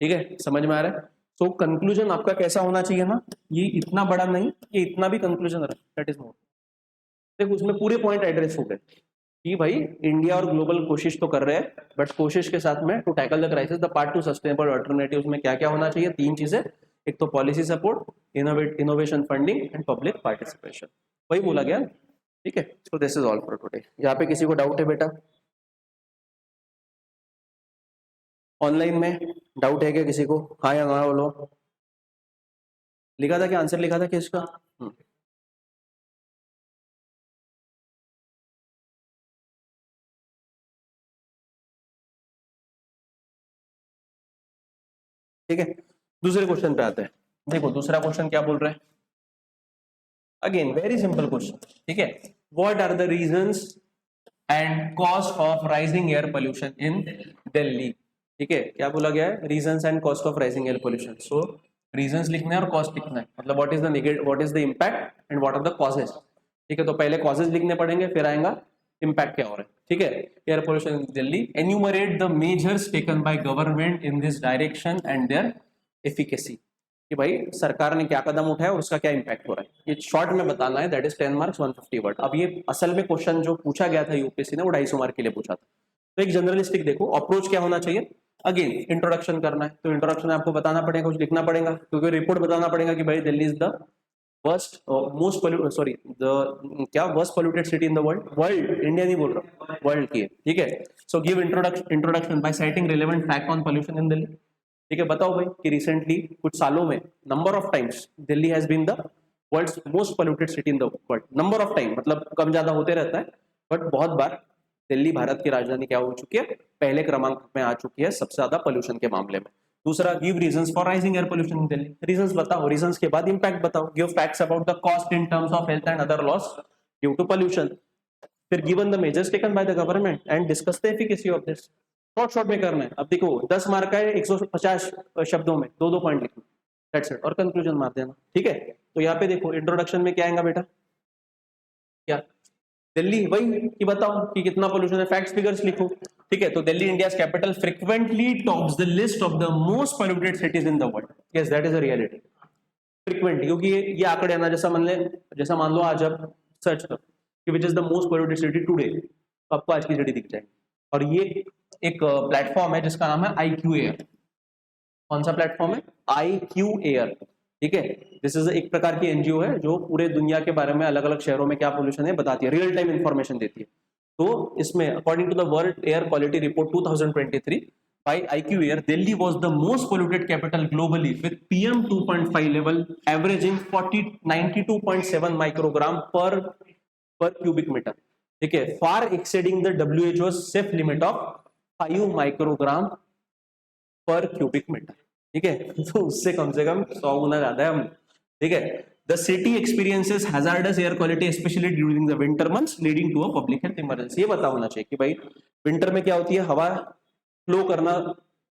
ठीक है, समझ में आ रहा है? सो कंक्लूजन आपका कैसा होना चाहिए ना, ये इतना बड़ा नहीं, ये इतना भी कंक्लूजन रहा, दैट इज मोर। देखो उसमें पूरे पॉइंट एड्रेस हो गए, कि भाई इंडिया और ग्लोबल कोशिश तो कर रहे हैं, बट कोशिश के साथ में to tackle the crisis the part to sustainable alternatives में क्या क्या होना चाहिए, 3 चीजें। एक तो policy support, innovation funding and public participation, वही बोला गया। ठीक है, so this is all for today. यहाँ पे किसी को डाउट है बेटा? ऑनलाइन में डाउट है क्या किसी को? हाँ या ना बोलो। लिखा था क्या, आंसर लिखा था क्या इसका? ठीक है, दूसरे क्वेश्चन पे आते हैं। देखो दूसरा क्वेश्चन क्या बोल रहे हैं। Again very simple question. ठीक है, what are the reasons and cost of rising air pollution in Delhi. ठीक है, क्या बोला गया है, reasons and cost of rising air pollution. So reasons लिखना है और कॉस्ट लिखना है, मतलब what is the negative, what is the impact and what are the causes. ठीक है, तो पहले कॉजेज लिखने पड़ेंगे, फिर आएगा इम्पैक्ट क्या हो रहा है। ठीक है, air pollution in Delhi, enumerate the measures taken by government in this direction and their efficacy, कि भाई सरकार ने क्या कदम उठाया और उसका क्या इम्पैक्ट हो रहा है, ये शॉर्ट में बताना है। That is 10 marks 150 word. अब ये असल में क्वेश्चन जो पूछा गया था यूपीएससी ने वो 250 मार्क के लिए पूछा था। तो एक जनरलिस्टिक देखो अप्रोच क्या होना चाहिए। अगेन इंट्रोडक्शन करना है, तो इंट्रोडक्शन आपको बताना पड़ेगा, कुछ लिखना पड़ेगा, क्योंकि रिपोर्ट बताना पड़ेगा कि भाई Delhi is the worst most polluted, sorry the क्या worst polluted city in the world, world India नहीं बोल रहा, वर्ल्ड की है। ठीक है, so give introduction by citing relevant fact on pollution in Delhi. ठीक है, बताओ भाई कि रिसेंटली कुछ सालों में number of times Delhi has been the world's most polluted city in the world. Number of time मतलब कम ज्यादा होते रहता है, बट बहुत बार दिल्ली भारत की राजधानी क्या हो चुकी है, पहले क्रमांक में आ चुकी है सबसे ज्यादा पोल्यूशन के मामले में। दूसरा, give reasons for rising air pollution in Delhi. Reasons बताओ, रीजंस के बाद इंपैक्ट बताओ। Give facts about the cost in terms of health and other loss due to pollution. फिर given the measures taken by the government and discuss the efficacy of this. Short short में करना है। अब देखो 10 mark का है, 150 शब्दों में दो दो पॉइंट लिखना, दैट्स इट, और कंक्लूजन मार देना। ठीक है, तो यहाँ पे देखो इंट्रोडक्शन में क्या आएगा बेटा, क्या दिल्ली वही कि बताओ कि कितना पोल्यूशन है, फैक्ट्स फिगर्स लिखो। ठीक है, तो Delhi India capital frequently tops the list of the most polluted cities in the world. Yes, that is a reality. Frequently, क्योंकि ये आंकड़े है ना, जैसा मान लो आज आप सर्च करो कि which is the most polluted city today, तो आपको आज की सिटी दिख जाएगी। और ये एक प्लेटफॉर्म है जिसका नाम है IQ एयर। कौन सा प्लेटफॉर्म है? IQ air. ठीक है, दिस इज एक प्रकार की एनजीओ है जो पूरे दुनिया के बारे में अलग अलग शहरों में क्या पोल्यूशन है बताती है, रियल टाइम इंफॉर्मेशन देती है। तो इसमें according to the world air quality report 2023 by IQ Air, Delhi was the most polluted capital globally with PM 2.5 level averaging 92.7 microgram per cubic meter. ठीक है, far exceeding the WHO's safe limit of 5 microgram per cubic meter. ठीक है, तो उससे कम से कम 100 गुना ज्यादा है हम। ठीक है, the city experiences hazardous air quality specially during the winter months leading to a public health emergency. ये पता होना चाहिए कि भाई विंटर में क्या होती है, हवा फ्लो करना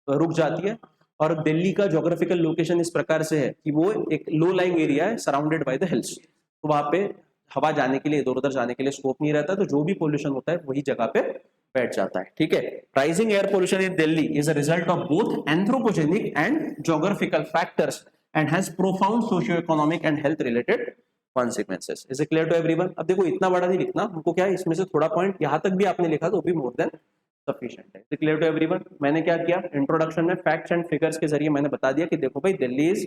रुक जाती है, और दिल्ली का ज्योग्राफिकल लोकेशन इस प्रकार से है कि वो एक लो लाइंग एरिया है सराउंडेड बाय द हिल्स, तो वहां पे हवा जाने के लिए, इधर उधर जाने के लिए स्कोप नहीं रहता, तो जो भी पोल्यूशन होता है वही जगह पे बैठ जाता है। ठीक है, rising air pollution in Delhi is a result of both anthropogenic and geographical factors and has profound socio economic and health related consequences. Is it clear to everyone? अब देखो इतना बड़ा नहीं लिखना हमको, क्या है इसमें से थोड़ा पॉइंट यहाँ तक भी आपने लिखा तो भी मोर देन सफिशिएंट है। Clear to everyone? मैंने क्या किया, इंट्रोडक्शन में फैक्ट्स एंड फिगर्स के जरिए मैंने बता दिया कि देखो भाई Delhi is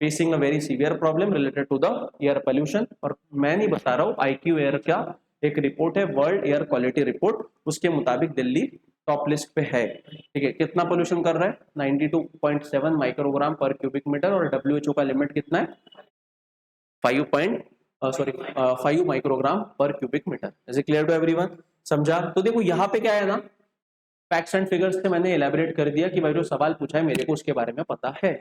facing a very severe problem related to the air pollution, और मैं नहीं बता रहा हूँ, IQ एयर का एक रिपोर्ट है, वर्ल्ड एयर क्वालिटी रिपोर्ट, उसके मुताबिक दिल्ली टॉप लिस्ट पे है। ठीक है, कितना पोल्यूशन कर रहा है, 92.7 माइक्रोग्राम पर क्यूबिक मीटर, और WHO का लिमिट कितना है, 5 microgram per cubic metre. Is it clear to everyone? समझा? तो देखो यहाँ पे क्या है ना, फैक्ट्स एंड फिगर्स से मैंने एलैबोरेट कर दिया कि भाई जो सवाल पूछा है मेरे को उसके बारे में पता है।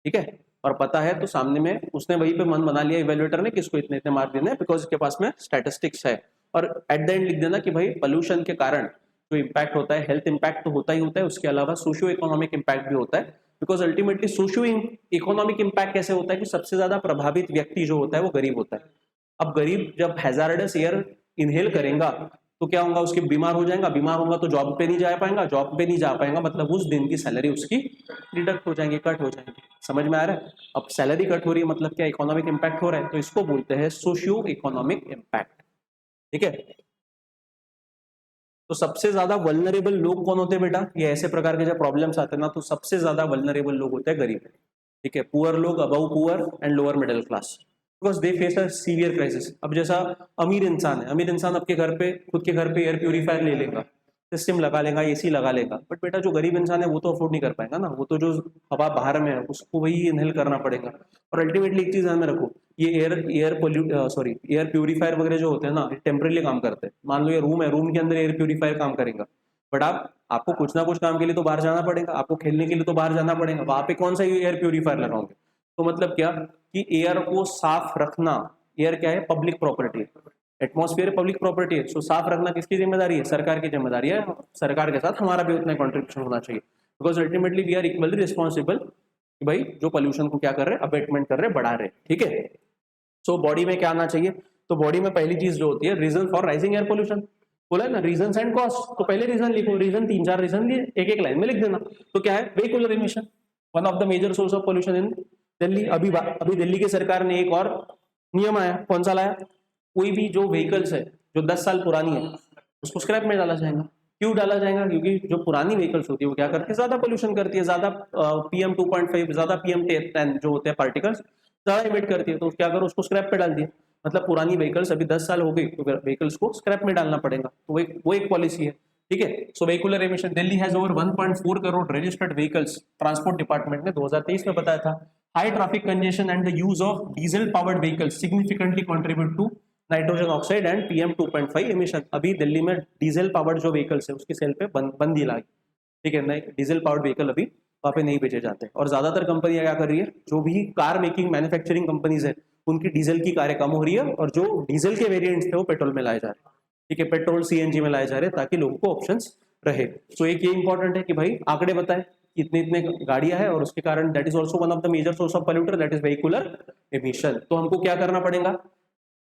ठीक है, और पता है तो सामने में उसने वहीं पे मन बना लिया इवेल्युएटर ने, किसको इतने इतने मार्क देने हैं, बिकॉज इसके पास में स्टैटिस्टिक्स है। और एट द एंड लिख देना कि भाई पोल्यूशन के कारण जो इम्पैक्ट होता है, हेल्थ इम्पैक्ट तो होता ही होता है, उसके अलावा सोशियो इकोनॉमिक इम्पैक्ट भी होता है, because ultimately socio economic impact कैसे होता है कि सबसे ज्यादा प्रभावित व्यक्ति जो होता है वो गरीब होता है। अब गरीब जब हैजार्डस एयर इनहेल करेगा तो क्या होगा, उसके बीमार हो जाएगा, बीमार होगा तो जॉब पे नहीं जा पाएगा, जॉब पे नहीं जा पाएगा मतलब उस दिन की सैलरी उसकी डिडक्ट हो जाएंगी, कट हो जाएंगी। समझ में आ रहा है? अब सैलरी कट हो रही है मतलब क्या, इकोनॉमिक इम्पैक्ट हो रहा है, तो इसको बोलते हैं सोशियो इकोनॉमिक इम्पैक्ट। ठीक है, तो सबसे ज्यादा वल्नरेबल लोग कौन होते हैं बेटा? ये ऐसे प्रकार के जब प्रॉब्लम्स आते हैं ना, तो सबसे ज्यादा वल्नरेबल लोग होते हैं गरीब, ठीक है, पुअर लोग, above poor and lower middle class, because they face a severe crisis. अब जैसा अमीर इंसान है, अमीर इंसान आपके घर पे, खुद के घर पे एयर प्यूरिफायर ले लेगा, सिस्टम लगा लेगा, एसी लगा लेगा, बट बेटा जो गरीब इंसान है वो तो अफोर्ड नहीं कर पाएगा ना, वो तो जो हवा बाहर में है उसको वही इनहेल करना पड़ेगा। और अल्टीमेटली एक चीज ध्यान में रखो, ये एयर प्यूरिफायर वगैरह जो होते हैं ना, टेम्परेली काम करते हैं। मान लो ये रूम है, रूम के अंदर एयर प्यूरिफायर काम करेगा, बट आपको कुछ ना कुछ काम के लिए तो बाहर जाना पड़ेगा, आपको खेलने के लिए तो बाहर जाना पड़ेगा, वहां पे कौन सा एयर प्यूरिफायर लगाओगे? तो मतलब क्या कि एयर को साफ रखना, एयर क्या है? पब्लिक प्रॉपर्टी है, एटमॉस्फेयर पब्लिक प्रॉपर्टी है, सो साफ रखना किसकी जिम्मेदारी है? सरकार की जिम्मेदारी है। सरकार के साथ हमारा भी उतना कॉन्ट्रीब्यूशन होना चाहिए, because ultimately we are equally responsible कि भाई जो पोल्यूशन को क्या कर रहे हैं, अबेटमेंट कर रहे हैं, बढ़ा रहे हैं, ठीक है। सो बॉडी में क्या आना चाहिए? तो बॉडी में पहली चीज जो होती है, reason for rising air pollution, बोला है ना, रीजन एंड कॉस्ट। तो पहले रीजन लिखो, रीजन 3-4 रीजन लिए, एक एक लाइन में लिख देना। तो क्या है? Vehicular emission, one of the major source of pollution in Delhi. अभी दिल्ली की सरकार ने एक और नियम आया, कौन सा लाया? कोई भी जो व्हीकल्स है जो 10 साल पुरानी है उसको स्क्रैप में डाला जाएगा। क्यों डाला जाएगा? क्योंकि जो पुरानी व्हीकल्स होती है वो क्या करती है? ज्यादा पोल्यूशन करती है, ज्यादा PM 2.5, ज्यादा PM 10 जो होते हैं पार्टिकल्स ज्यादा इमिट करती है, तो क्या करो? उसको स्क्रैप पे डाल दिए। मतलब पुरानी व्हीकल्स अभी 10 साल हो गई तो व्हीकल्स को स्क्रैप में डालना पड़ेगा, तो वो एक पॉलिसी है, ठीक है। So vehicular emission, Delhi has over 1.4 crore registered vehicles, transport department ने 2023 में बताया था। High traffic congestion and the use of diesel powered vehicles significantly contribute to nitrogen oxide and PM 2.5 emission. अभी दिल्ली में डीजल पावर्ड जो व्हीकल्स है उसकी सेल पे बंदी लाई, ठीक है, नहीं डीजल पावर्ड व्हीकल अभी वहाँ पे नहीं बेचे जाते। और ज्यादातर कंपनियां क्या कर रही है, जो भी कार मेकिंग मैन्युफैक्चरिंग कंपनीज है उनकी डीजल की कारें कम हो रही है, और जो डीजल के वेरिएंट्स थे वो पेट्रोल में लाए जा रहे हैं, ठीक है, पेट्रोल CNG में लाए जा रहे हैं, ताकि लोगों को ऑप्शंस रहे। सो एक ये इंपॉर्टेंट है कि भाई आंकड़े बताए इतने इतने गाड़ियां हैं, और उसके कारण that is also one of the major source of polluter, that is vehicular emission. तो हमको क्या करना पड़ेगा?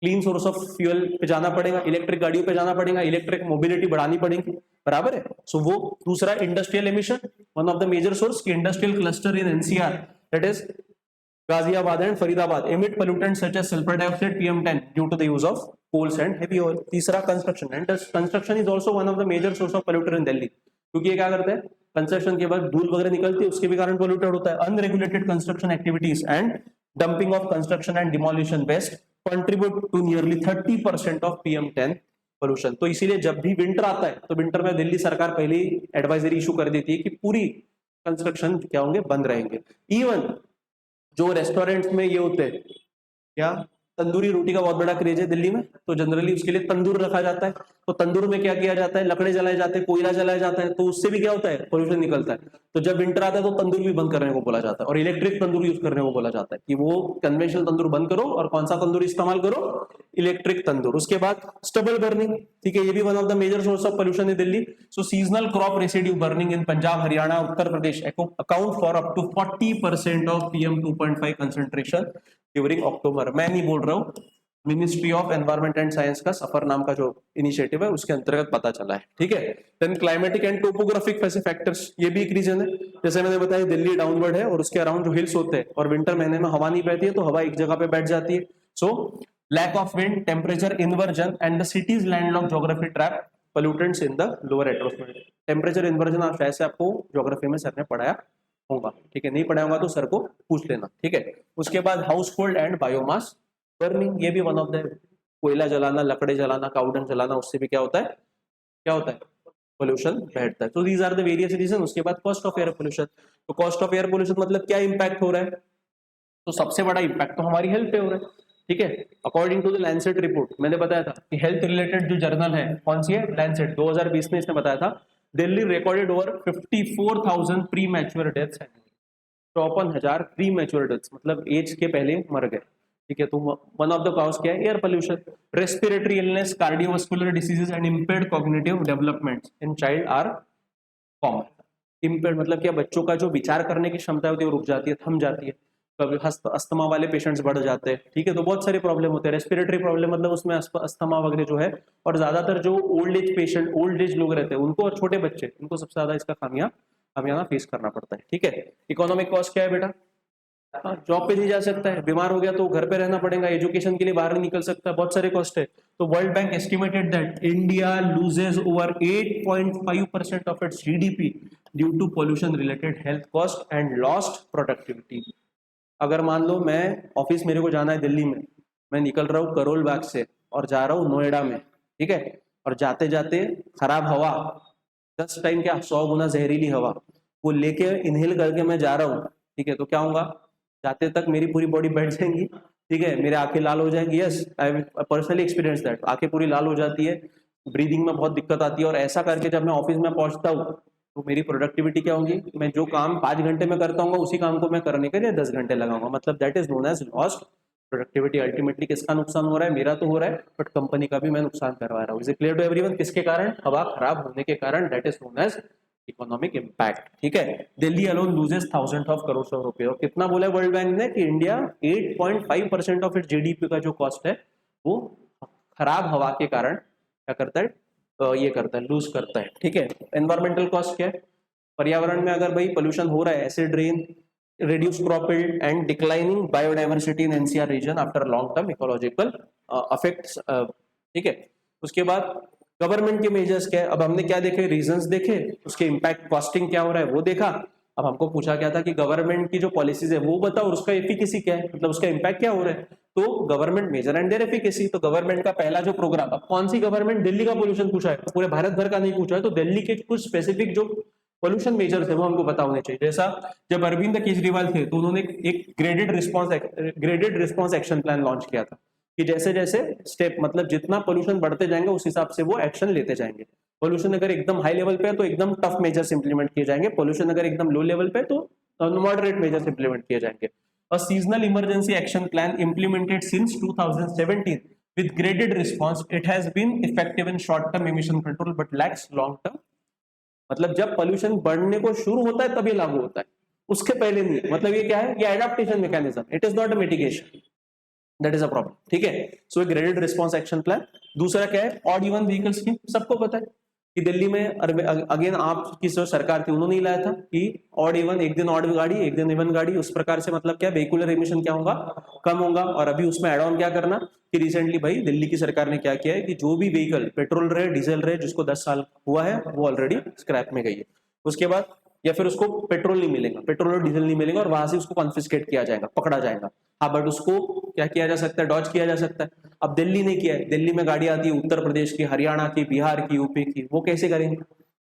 क्लीन सोर्स ऑफ फ्यूल पे जाना पड़ेगा, इलेक्ट्रिक गाड़ियों पे जाना पड़ेगा, इलेक्ट्रिक मोबिलिटी बढ़ानी पड़ेगी, बराबर है। सो वो दूसरा industrial emission, one of the major source की industrial cluster in NCR, that is Ghaziabad and Faridabad, emit pollutants such as sulfur dioxide PM10 due to the use of coals and heavy oil. तीसरा construction, and construction is also one of the major source of polluter in Delhi, क्योंकि ये क्या करते हैं? Construction के बाद धूल वगैरह निकलती है, उसके भी कारण पोल्यूटेड होता है। Unregulated construction activities and dumping of construction and demolition waste contribute to nearly 30% of PM10 pollution. तो इसीलिए जब भी विंटर आता है तो विंटर में दिल्ली सरकार पहले ही एडवाइजरी इशू कर देती है कि पूरी कंस्ट्रक्शन क्या होंगे? बंद रहेंगे। इवन जो रेस्टोरेंट्स में ये होते हैं क्या, तंदूरी रोटी का बहुत बड़ा क्रेज है दिल्ली में, तो जनरली उसके लिए तंदूर रखा जाता है। तो तंदूर में क्या किया जाता है? लकड़े जलाए जाते हैं, कोयला जलाया जाता है, तो उससे भी क्या होता है? पोल्यूशन निकलता है। तो जब विंटर आता है तो तंदूर भी बंद करने को बोला जाता है, और इलेक्ट्रिक तंदूर यूज करने को बोला जाता है कि वो कन्वेंशनल तंदूर बंद करो और कौन सा तंदूर इस्तेमाल करो? इलेक्ट्रिक तंदूर। उसके बाद स्टबल बर्निंग, ठीक है, ये भी one of the major source of pollution in Delhi. So seasonal crop residue burning in Punjab, Haryana, Uttar Pradesh account for up to 40% ऑफ PM 2.5 कंसेंट्रेशन ड्यूरिंग अक्टूबर। मैं नहीं बोल रहा हूँ, ministry of environment and science का सफर नाम का जो इनिशिएटिव है उसके अंतर्गत पता चला है, ठीक है। Then climatic and topographic factors, ये भी एक रीजन है। जैसे मैंने बताया दिल्ली डाउनवर्ड है और उसके अराउंड जो हिल्स होते हैं, और विंटर महीने में हवा नहीं बहती है तो हवा एक जगह पे बैठ जाती है। So lack of wind, temperature inversion and the city's landlocked geography trap pollutants in the lower atmosphere. Temperature inversion आप शायद से आपको ज्योग्राफी में सर ने पढ़ाया होगा, ठीक है, नहीं पढ़ाया होगा तो सर को पूछ लेना, ठीक है। उसके बाद house hold and biomass burning, ये भी वन ऑफ द, कोयला जलाना, लकड़े जलाना, काउडन जलाना, उससे भी क्या होता है? क्या होता है? पोल्यूशन बैठता है। तो these are the various reason. उसके बाद कॉस्ट ऑफ एयर पोल्यूशन। तो कॉस्ट ऑफ एयर पोल्यूशन मतलब क्या इंपैक्ट हो रहा है? तो सबसे बड़ा इंपैक्ट तो हमारी हेल्थ पे हो रहा है, ठीक है। According to the Lancet report, मैंने बताया था कि हेल्थ रिलेटेड जो जर्नल है, कौन सी है? लैंसेट, 2020 में इसने बताया था Delhi recorded over 54,000 pre mature deaths, 54,000 pre mature deaths, मतलब एज के पहले मर गए, ठीक है। तो वन ऑफ द कॉज क्या है? Air pollution. Respiratory illness, cardiovascular diseases and impaired cognitive developments in child are common. Impaired मतलब क्या? बच्चों का जो विचार करने की क्षमता होती है वो रुक जाती है, थम जाती है। कभी अस्थमा वाले पेशेंट्स बढ़ जाते हैं, ठीक है। तो बहुत सारे प्रॉब्लम होते हैं। रेस्पिरेटरी प्रॉब्लम मतलब उसमें अस्थमा वगैरह जो है, और ज्यादातर जो old age patient, old age लोग रहते हैं उनको, और छोटे बच्चे, इनको सबसे ज्यादा इसका खामियाजा फेस करना पड़ता है, ठीक है। इकोनॉमिक कॉस्ट क्या है बेटा? जॉब पे नहीं जा सकता है, बीमार हो गया तो घर पे रहना पड़ेगा, एजुकेशन के लिए बाहर नहीं निकल सकता, बहुत सारे कॉस्ट है। तो world bank estimated that India loses over 8.5% of its GDP due to pollution related health cost and lost productivity. अगर मान लो मैं ऑफिस, मेरे को जाना है दिल्ली में, मैं निकल रहा हूँ करोल बाग से और जा रहा हूँ नोएडा में, ठीक है, और जाते जाते खराब हवा, 10 टाइम क्या 100 गुना जहरीली हवा वो लेके इनहेल करके मैं जा रहा हूँ, ठीक है, तो क्या होगा, जाते तक मेरी पूरी बॉडी बैठ जाएंगी, ठीक है, मेरे आंखें लाल हो जाएंगी। Yes, I personally experience that, आंखें पूरी लाल हो जाती है, ब्रीदिंग में बहुत दिक्कत आती है, और ऐसा करके जब मैं ऑफिस में पहुंचता हूँ तो मेरी प्रोडक्टिविटी क्या होगी, मैं जो काम 5 घंटे में करता हूँ उसी काम को मैं करने के लिए 10 घंटे लगाऊंगा, मतलब that is known as lost productivity. Ultimately किसका नुकसान हो रहा है, मेरा तो हो रहा है, बट कंपनी का भी मैं नुकसान करवा रहा हूँ। Is it clear to everyone? किसके कारण, हवा खराब होने के कारण, that is known as economic impact. ठीक है, Delhi alone loses thousand of crore रुपए, और कितना बोला है वर्ल्ड बैंक ने कि इंडिया 8.5% ऑफ इट्स जीडीपी का जो कॉस्ट है वो खराब हवा के कारण क्या करता है, ये करता है, लूज करता है। ठीक है, एनवायरमेंटल कॉस्ट क्या है, पर्यावरण में अगर भाई पोल्यूशन हो रहा है, acid rain, reduce crop yield and declining biodiversity in NCR region after long term ecological effects। ठीक है, उसके बाद गवर्नमेंट के मेजर्स क्या है, अब हमने क्या देखे, रीजंस देखे, उसके इम्पैक्ट कॉस्टिंग क्या हो रहा है वो देखा। अब हमको पूछा क्या था कि गवर्नमेंट की जो पॉलिसीज है वो बताओ, और उसका एफिकेसी क्या है, मतलब उसका इम्पैक्ट क्या हो रहा है। तो government measure and their efficacy, तो गवर्नमेंट का पहला जो प्रोग्राम, अब कौन सी गवर्नमेंट, दिल्ली का पोल्यूशन पूछा है, पूरे भारत भर का नहीं पूछा है, तो दिल्ली के कुछ स्पेसिफिक जो पोल्यूशन मेजर्स है वो हमको पता होने चाहिए। जैसा जब अरविंद केजरीवाल थे तो उन्होंने एक graded response action plan launch किया था कि जैसे जैसे स्टेप, मतलब जितना पोल्यूशन बढ़ते जाएंगे उस हिसाब से वो एक्शन लेते जाएंगे। पोल्यूशन अगर एकदम हाई लेवल पे है तो एकदम टफ मेजर्स इंप्लीमेंट किए जाएंगे, पोल्यूशन अगर एकदम लो लेवल पे तो मॉडरेट मेजर्स इंप्लीमेंट किए जाएंगे। A seasonal emergency action plan implemented since 2017 with graded response, it has been effective in short term emission control but lacks long term। मतलब जब पोल्यूशन बढ़ने को शुरू होता है तभी लागू होता है, उसके पहले नहीं। मतलब ये क्या है, ये adaptation mechanism, it is not a mitigation, that is a problem. ठीक है, सो ग्रेडेड रिस्पांस एक्शन प्लान। दूसरा क्या है, ऑड इवन व्हीकल स्कीम, सबको पता है कि दिल्ली में अगेन आपकी जो सरकार थी उन्होंने लाया था कि ऑड इवन, एक दिन ऑड गाड़ी एक दिन इवन गाड़ी, उस प्रकार से मतलब क्या वेहिकुलर एमिशन क्या होगा, कम होगा। और अभी उसमें एड ऑन क्या करना कि रिसेंटली भाई दिल्ली की सरकार ने क्या किया है कि जो भी व्हीकल पेट्रोल रहे डीजल रहे जिसको 10 साल हुआ है वो ऑलरेडी स्क्रैप में गई है, उसके बाद या फिर उसको पेट्रोल नहीं मिलेगा, पेट्रोल और डीजल नहीं मिलेगा, और वहां से उसको कॉन्फिस्केट किया जाएगा, पकड़ा जाएगा। हाँ, बट उसको क्या किया जा सकता है, डॉज किया जा सकता है। अब दिल्ली ने किया है, दिल्ली में गाड़ी आती है उत्तर प्रदेश की, हरियाणा की, बिहार की, यूपी की, वो कैसे करेंगे,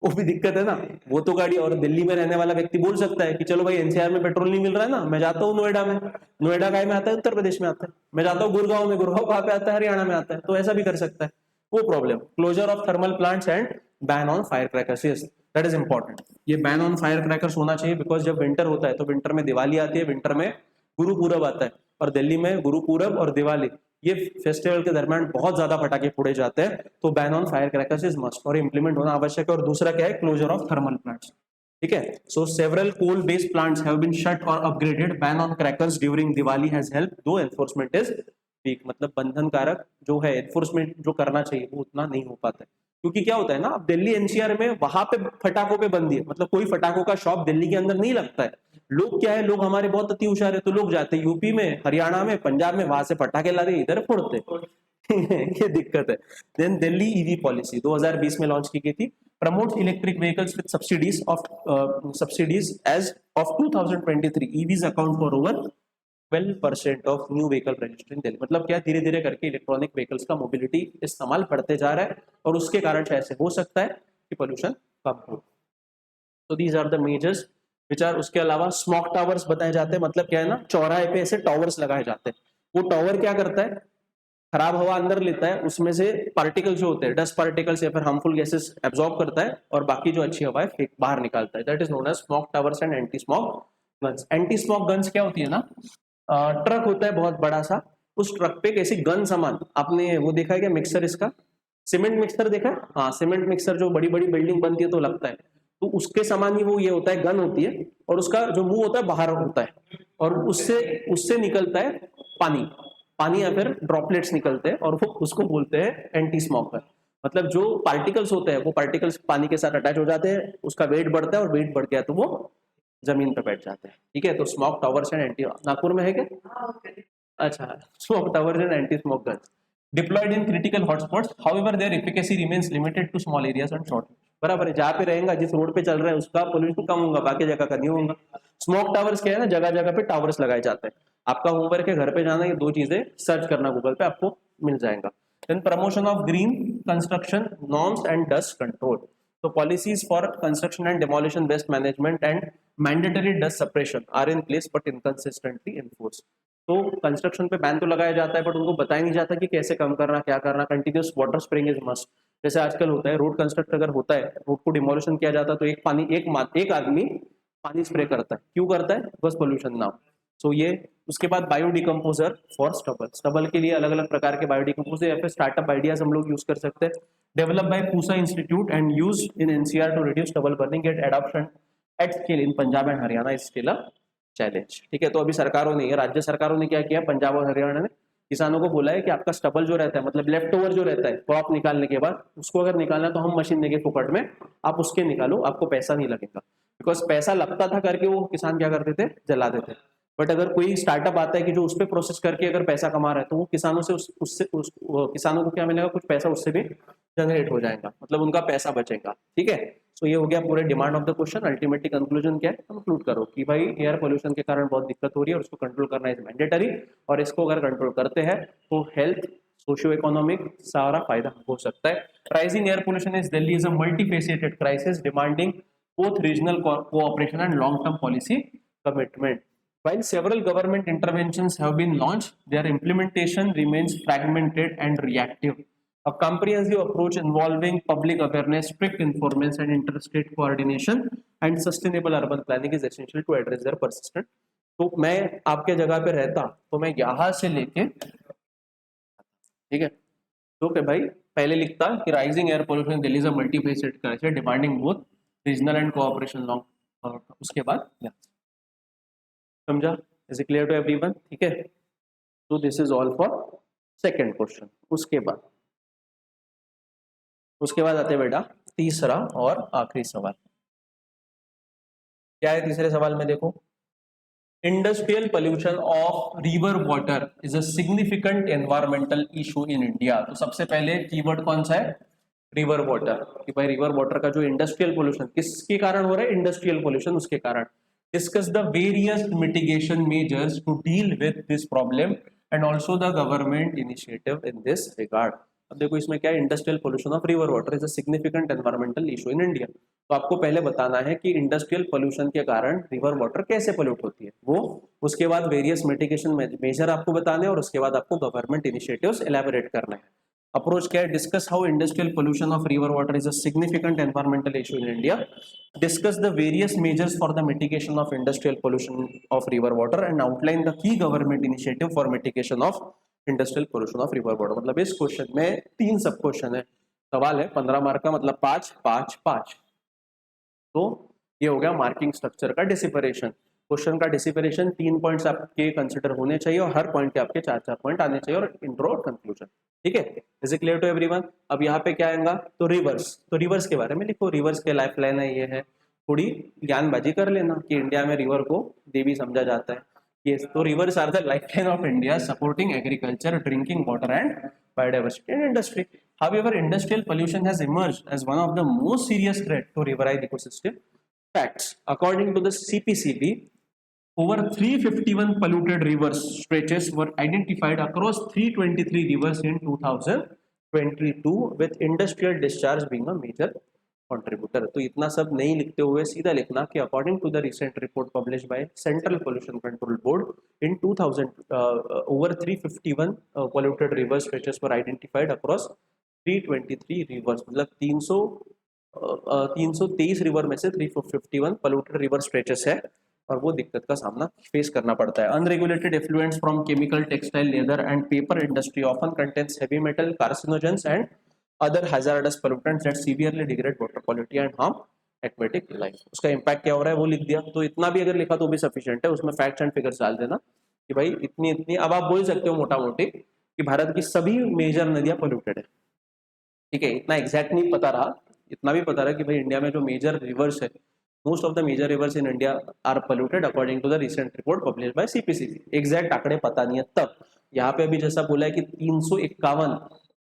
वो भी दिक्कत है ना। वो तो गाड़ी, और दिल्ली में रहने वाला व्यक्ति बोल सकता है कि चलो भाई एनसीआर में पेट्रोल नहीं मिल रहा है ना, मैं जाता हूँ नोएडा में, नोएडा काय में आता है, उत्तर प्रदेश में आता है, मैं जाता हूँ गुड़गांव में, गुड़गांव कहाँ पे आता है, हरियाणा में आता है, तो ऐसा भी कर सकता है। वो problem, closure of thermal plants and ban on fire crackers, yes that is important. ये बैन ऑन फायर क्रैकर्स होना चाहिए, बिकॉज जब विंटर होता है तो विंटर में दिवाली आती है, विंटर में गुरु पूरब आता है, और दिल्ली में गुरु पूरब और दिवाली ये फेस्टिवल के दरमियान बहुत ज्यादा पटाखे फोड़े जाते हैं, तो ban on fire crackers is must और इंप्लीमेंट होना आवश्यक है। और दूसरा क्या है, क्लोजर ऑफ थर्मल प्लांट्स। ठीक है, so several coal based plants have been shut और upgraded, ban on crackers during Diwali has help, though enforcement is weak. मतलब बंधन कारक जो है, एनफोर्समेंट जो करना चाहिए वो उतना नहीं हो पाता है, क्योंकि क्या होता है ना, अब दिल्ली एनसीआर में वहां पे फटाखों पे बंदी है, मतलब कोई फटाखों का शॉप दिल्ली के अंदर नहीं लगता है। लोग क्या है, लोग हमारे बहुत अति होशियार है, तो लोग जाते हैं यूपी में, हरियाणा में, पंजाब में, वहां से पटाखे ला रहे इधर फोड़ते ये दिक्कत है। देन दिल्ली ईवी पॉलिसी 2020 में लॉन्च की गई थी, promotes electric vehicles with subsidies as of 2023, EVs account for over 12% of new vehicle register in Delhi. मतलब क्या, धीरे धीरे करके इलेक्ट्रॉनिक व्हीकल्स का मोबिलिटी इस्तेमाल बढ़ते जा रहा है, और उसके कारण ऐसे हो सकता है कि पोल्यूशन कम हो। तो these are the measures which are. उसके अलावा स्मॉक टावर्स बताए जाते हैं, मतलब क्या है ना, चौराहे पे ऐसे टावर्स लगाए जाते हैं। वो टावर क्या करता है, खराब हवा अंदर लेता है, उसमें से पार्टिकल्स जो होते हैं, डस्ट पार्टिकल्स या फिर हार्मफुल गैसेस एब्जॉर्ब करता है, और बाकी जो अच्छी हवा है बाहर निकालता है। That is known as smog towers and anti smog guns. Anti smog guns क्या होती है ना, ट्रक होता है बहुत बड़ा सा, उस ट्रक पे कैसी गन सामान, आपने वो देखा है क्या, मिक्सर, इसका सीमेंट मिक्सर देखा है, हाँ सीमेंट मिक्सर जो बड़ी बड़ी बिल्डिंग बनती है तो लगता है, तो उसके सामान ही वो ये होता है, गन होती है, और उसका जो मुंह होता है बाहर होता है, और उससे उससे निकलता है पानी या फिर ड्रॉपलेट्स निकलते हैं, और वो उसको बोलते हैं एंटी स्मॉक गन। मतलब जो पार्टिकल्स होते हैं वो पार्टिकल्स पानी के साथ अटैच हो जाते हैं, उसका वेट बढ़ता है, और वेट बढ़ गया तो वो जमीन पे बैठ जाते हैं। ठीक है, तो smog towers and anti, Nagpur में है क्या, अच्छा, smog towers and anti smog guns. Deployed in critical hotspots, however their efficacy remains limited to small areas and short. बराबर है, जहाँ पे रहेगा, जिस रोड पे चल रहा है उसका पोल्यूशन कम होगा, बाकी जगह का नहीं होगा। स्मोक टावर्स क्या है ना, जगह जगह पे टावर्स लगाए जाते हैं। आपका होमवर्क है घर पे जाना, ये दो चीजें सर्च करना गूगल पे, आपको मिल जाएगा। Then promotion of green construction norms and dust control, so policies for construction and demolition waste management and mandatory dust suppression are in place but inconsistently enforced। तो कंस्ट्रक्शन पे बैन तो लगाया जाता है बट उनको बताया नहीं जाता कि कैसे कम करना, क्या करना। Continuous water spraying is must. जैसे आजकल होता है, रोड कंस्ट्रक्ट अगर होता है, रोड को डिमोलिशन किया जाता है, तो एक आदमी पानी स्प्रे करता है। क्यों करता है? बस पोल्यूशन ना हो। सो ये, उसके बाद bio decomposer for stubble, stubble के लिए अलग अलग प्रकार के बायो डिकम्पोजर या फिर स्टार्टअप आइडियाज हम लोग यूज कर सकते हैं। Develop by Pusa institute and use in NCR to reduce stubble burning, get adoption at scale in Punjab and Haryana is still a challenge. ठीक है, तो अभी सरकारों ने, राज्य सरकारों ने क्या किया, पंजाब और हरियाणा ने किसानों को बोला है कि आपका स्टबल जो रहता है, मतलब लेफ्ट ओवर जो रहता है क्रॉप निकालने के बाद, उसको अगर निकालना है तो हम मशीन देंगे फुकट में, आप उसके निकालो, आपको पैसा नहीं लगेगा। बिकॉज पैसा लगता था करके वो किसान क्या करते थे, जला देते। बट अगर कोई स्टार्टअप आता है कि जो उस पर प्रोसेस करके अगर पैसा कमा रहा है, तो वो किसानों से किसानों को क्या मिलेगा, कुछ पैसा उससे भी जनरेट हो जाएगा, मतलब उनका पैसा बचेगा। ठीक है, सो ये हो गया पूरे demand of the question. Ultimately conclusion क्या है, कंक्लूड करो कि भाई एयर पोल्यूशन के कारण बहुत दिक्कत हो रही है और उसको कंट्रोल करना इज मैंडेटरी, और इसको अगर कंट्रोल करते हैं तो हेल्थ, सोशियो इकोनॉमिक सारा फायदा हो सकता है। Rising air pollution is Delhi is a multifaceted crisis demanding both regional cooperation and long-term policy commitment. While several government interventions have been launched, their implementation remains fragmented and reactive. A comprehensive approach involving public awareness, strict enforcement, and interstate coordination and sustainable urban planning is essential to address their persistent. तो मैं आपके जगह पे रहता तो मैं यहाँ से लेके, ठीक है, तो कि भाई पहले लिखता कि rising air pollution Delhi is a multifaceted crisis demanding both regional and cooperation long, और उसके बाद समझा? Is it clear to everyone? ठीक है, तो this is all for second question. उसके बाद आते बेटा तीसरा और आखिरी सवाल। क्या है तीसरे सवाल में? देखो, industrial pollution of river water is a significant environmental issue in India. तो सबसे पहले कीवर्ड कौन सा है? River water. कि भाई रिवर वाटर का जो इंडस्ट्रियल पोल्यूशन किसके कारण हो रहा है? इंडस्ट्रियल पोल्यूशन, उसके कारण। Discuss the various mitigation measures to deal with this problem and also the government initiative in this regard. अब देखो इसमें क्या है, industrial pollution of river water is a significant environmental issue in India. तो आपको पहले बताना है कि इंडस्ट्रियल पोल्यूशन के कारण रिवर वाटर कैसे पोल्यूट होती है वो, उसके बाद वेरियस मिटिगेशन मेजर आपको बताने हैं, और उसके बाद आपको गवर्नमेंट इनिशिएटिव्स एलैबोरेट करना है। अप्रोच क्या है? Discuss how industrial pollution of river water is a significant environmental issue in India, discuss the various measures for the mitigation of industrial pollution of river water and outline the key government initiative for mitigation of industrial pollution of river water. मतलब इस question में 3 सब question है, सवाल है 15 mark का, मतलब 5 5 5। तो ये हो गया मार्किंग स्ट्रक्चर का डिसिपरेशन। क्वेश्चन का डिसिपरेशन 3 पॉइंट्स आपके कंसिडर होने चाहिए और हर पॉइंट के आपके 4 4 पॉइंट आने चाहिए, और इंट्रो और कंक्लूजन। ठीक है, is it clear to everyone? अब यहाँ पे क्या आएगा, तो रिवर्स। तो रिवर्स के बारे में लिखो, रिवर्स के लाइफ लाइन है, ये है। थोड़ी ज्ञानबाजी कर लेना कि इंडिया में रिवर को देवी समझा जाता है। Yes, so rivers are the lifeline of India, supporting agriculture, drinking water, and biodiversity and industry. However, industrial pollution has emerged as one of the most serious threats to riverine ecosystem. Facts: according to the CPCB, over 351 polluted river stretches were identified across 323 rivers in 2022, with industrial discharge being a major contributor. तो इतना सब नहीं लिखते हुए सीधा लिखना कि according to the recent report publish by central pollution control board in 2000 over 351 polluted river stretches were identified across 323 rivers, मतलब 323 रिवर में से 351 पोल्यूटेड रिवर स्ट्रेचेस है, और वो दिक्कत का सामना फेस करना पड़ता है। Unregulated effluents from chemical, textile, leather and paper industry often contains heavy metal, carcinogens and other hazardous pollutants that severely degrade water quality and harm aquatic life। उसका इम्पैक्ट क्या हो रहा है वो लिख दिया। तो इतना भी अगर लिखा तो भी सफिशिएंट है, उसमें फैक्ट्स एंड फिगर्स डाल देना कि भाई इतनी इतनी। अब आप बोल सकते हो मोटा मोटी कि भारत की सभी मेजर नदियां पोल्यूटेड है। ठीक है, इतना एग्जैक्ट नहीं पता रहा, इतना भी पता रहा कि भाई इंडिया में जो मेजर रिवर्स है most of the major rivers in India are polluted according to the recent report publish by CPCB. Exact आंकड़े पता नहीं है तब। यहाँ पे अभी जैसा बोला है कि 351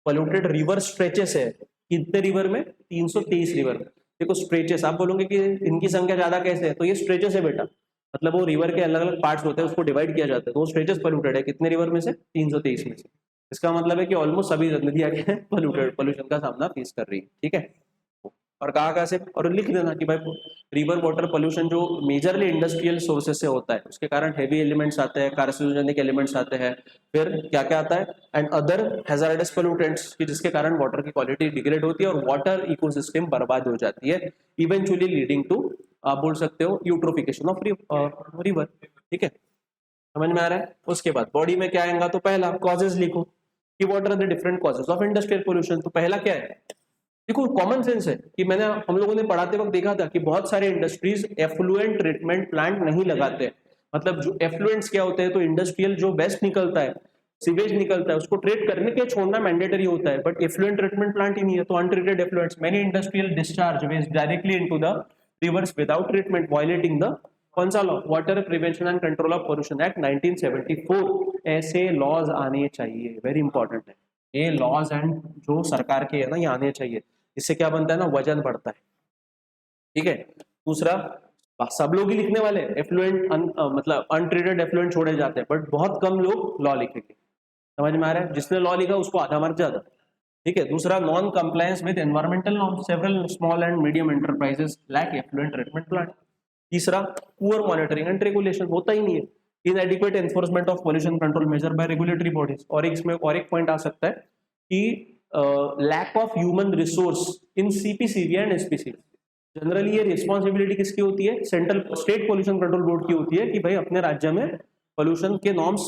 पोल्यूटेड रिवर स्ट्रेचेस है। कितने रिवर में? 323 रिवर में। देखो स्ट्रेचेस, आप बोलोगे कि इनकी संख्या ज्यादा कैसे है, तो ये स्ट्रेचेस है बेटा, मतलब वो रिवर के अलग अलग पार्ट्स होते हैं, उसको डिवाइड किया जाता है, तो वो स्ट्रेचेस पोल्यूटेड है। कितने रिवर में से? 323 में से। इसका मतलब है कि ऑलमोस्ट सभी नदियां क्या है, पोल्यूशन का सामना फेस कर रही है। ठीक है, और कहाँ से, और लिख देना कि भाई रिवर वाटर पोल्यूशन जो मेजरली इंडस्ट्रियल सोर्सेस से होता है, उसके कारण हेवी एलिमेंट्स आते हैं, कार्सिनोजेनिक एलिमेंट्स आते हैं, फिर क्या क्या आता है, एंड अदर हैजार्डस पोल्यूटेंट्स, कि जिसके कारण वाटर की क्वालिटी डिग्रेड होती है और वाटर इकोसिस्टम बर्बाद हो जाती है, इवेंचुअली लीडिंग टू, आप बोल सकते हो, यूट्रोफिकेशन ऑफ रिवर। ठीक है, समझ में आ रहा है? उसके बाद बॉडी में क्या आएगा, तो पहला कॉजेज लिखो कि what are the different causes of industrial pollution. तो पहला क्या है, देखो कॉमन सेंस है कि मैंने हम लोगों ने पढ़ाते वक्त देखा था कि बहुत सारे इंडस्ट्रीज एफ्लुएंट ट्रीटमेंट प्लांट नहीं लगाते। मतलब जो एफ्लुएंट्स क्या होते हैं, तो इंडस्ट्रियल जो वेस्ट निकलता है, सीवेज निकलता है, उसको ट्रीट करने के छोड़ना मैंडेटरी होता है, बट एफ्लुएंट ट्रीटमेंट प्लांट ही नहीं है, तो untreated effluents, many industrial discharge waste directly into the rivers without treatment, violating the कौन सा law, water prevention and control of pollution act 1974। ऐसे लॉज आने चाहिए, वेरी इंपॉर्टेंट है ये लॉज, एंड जो सरकार के है ना, ये आने चाहिए। इससे क्या बनता है ना, वजन बढ़ता है। ठीक है, दूसरा, सब लोग ही लिखने वाले एफ्लुएंट मतलब अनट्रीटेड एफ्लुएंट छोड़े जाते हैं, बट बहुत कम लोग लॉ लिखेंगे। समझ में आ रहा है? जिसने लॉ लिखा उसको आधा मार्क ज्यादा। ठीक है, दूसरा, non compliance with environmental norms, several small and medium enterprises lack effluent treatment plant. तीसरा, पुअर मॉनिटरिंग एंड रेगुलेशन, होता ही नहीं है। Inadequate enforcement of pollution control measure by regulatory bodies. और इसमें और एक पॉइंट आ सकता है कि lack of human resource in CPCB and SPC. Generally ये रिस्पॉन्सिबिलिटी किसकी होती है? Central state pollution control board की होती है कि भाई अपने राज्य में पोल्यूशन के नॉर्म्स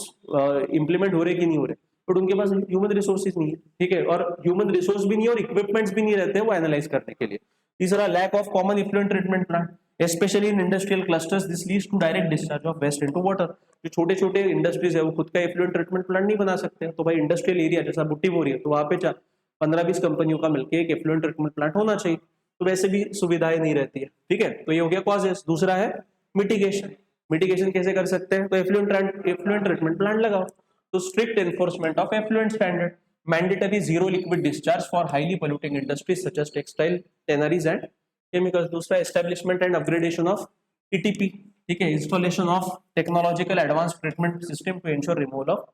इंप्लीमेंट हो रहे कि नहीं हो रहे, बट उनके पास ह्यूमन रिसोर्सेज नहीं है। ठीक है, और ह्यूमन रिसोर्स भी नहीं है और इक्विपमेंट्स भी नहीं रहते हैं वो एनालाइज करने के लिए। तीसरा, lack of common effluent treatment plant specially in industrial clusters, this leads to direct discharge of waste into water. जो छोटे छोटे इंडस्ट्रीज है वो खुद का इफ्लुएंट ट्रीटमेंट प्लांट नहीं बना सकते, तो भाई इंडस्ट्रियल एरिया जैसा बुट्टी बोरी है, तो वहां पे 15-20 कंपनियों का मिलकर एक एफ्लुएंट ट्रीटमेंट प्लांट होना चाहिए, तो वैसे भी सुविधाएं नहीं रहती है। ठीक है, तो ये हो गया कॉजेस। दूसरा है मिटिगेशन। मिटिगेशन कैसे कर सकते हैं? तो एफ्लुएंट ट्रीटमेंट प्लांट लगाओ। तो strict enforcement of effluent standard, mandatory zero liquid discharge for highly polluting industries such as textile, tanneries and chemicals. दूसरा, establishment and upgradation of ETP. ठीक है, installation of technological advance treatment system to ensure removal of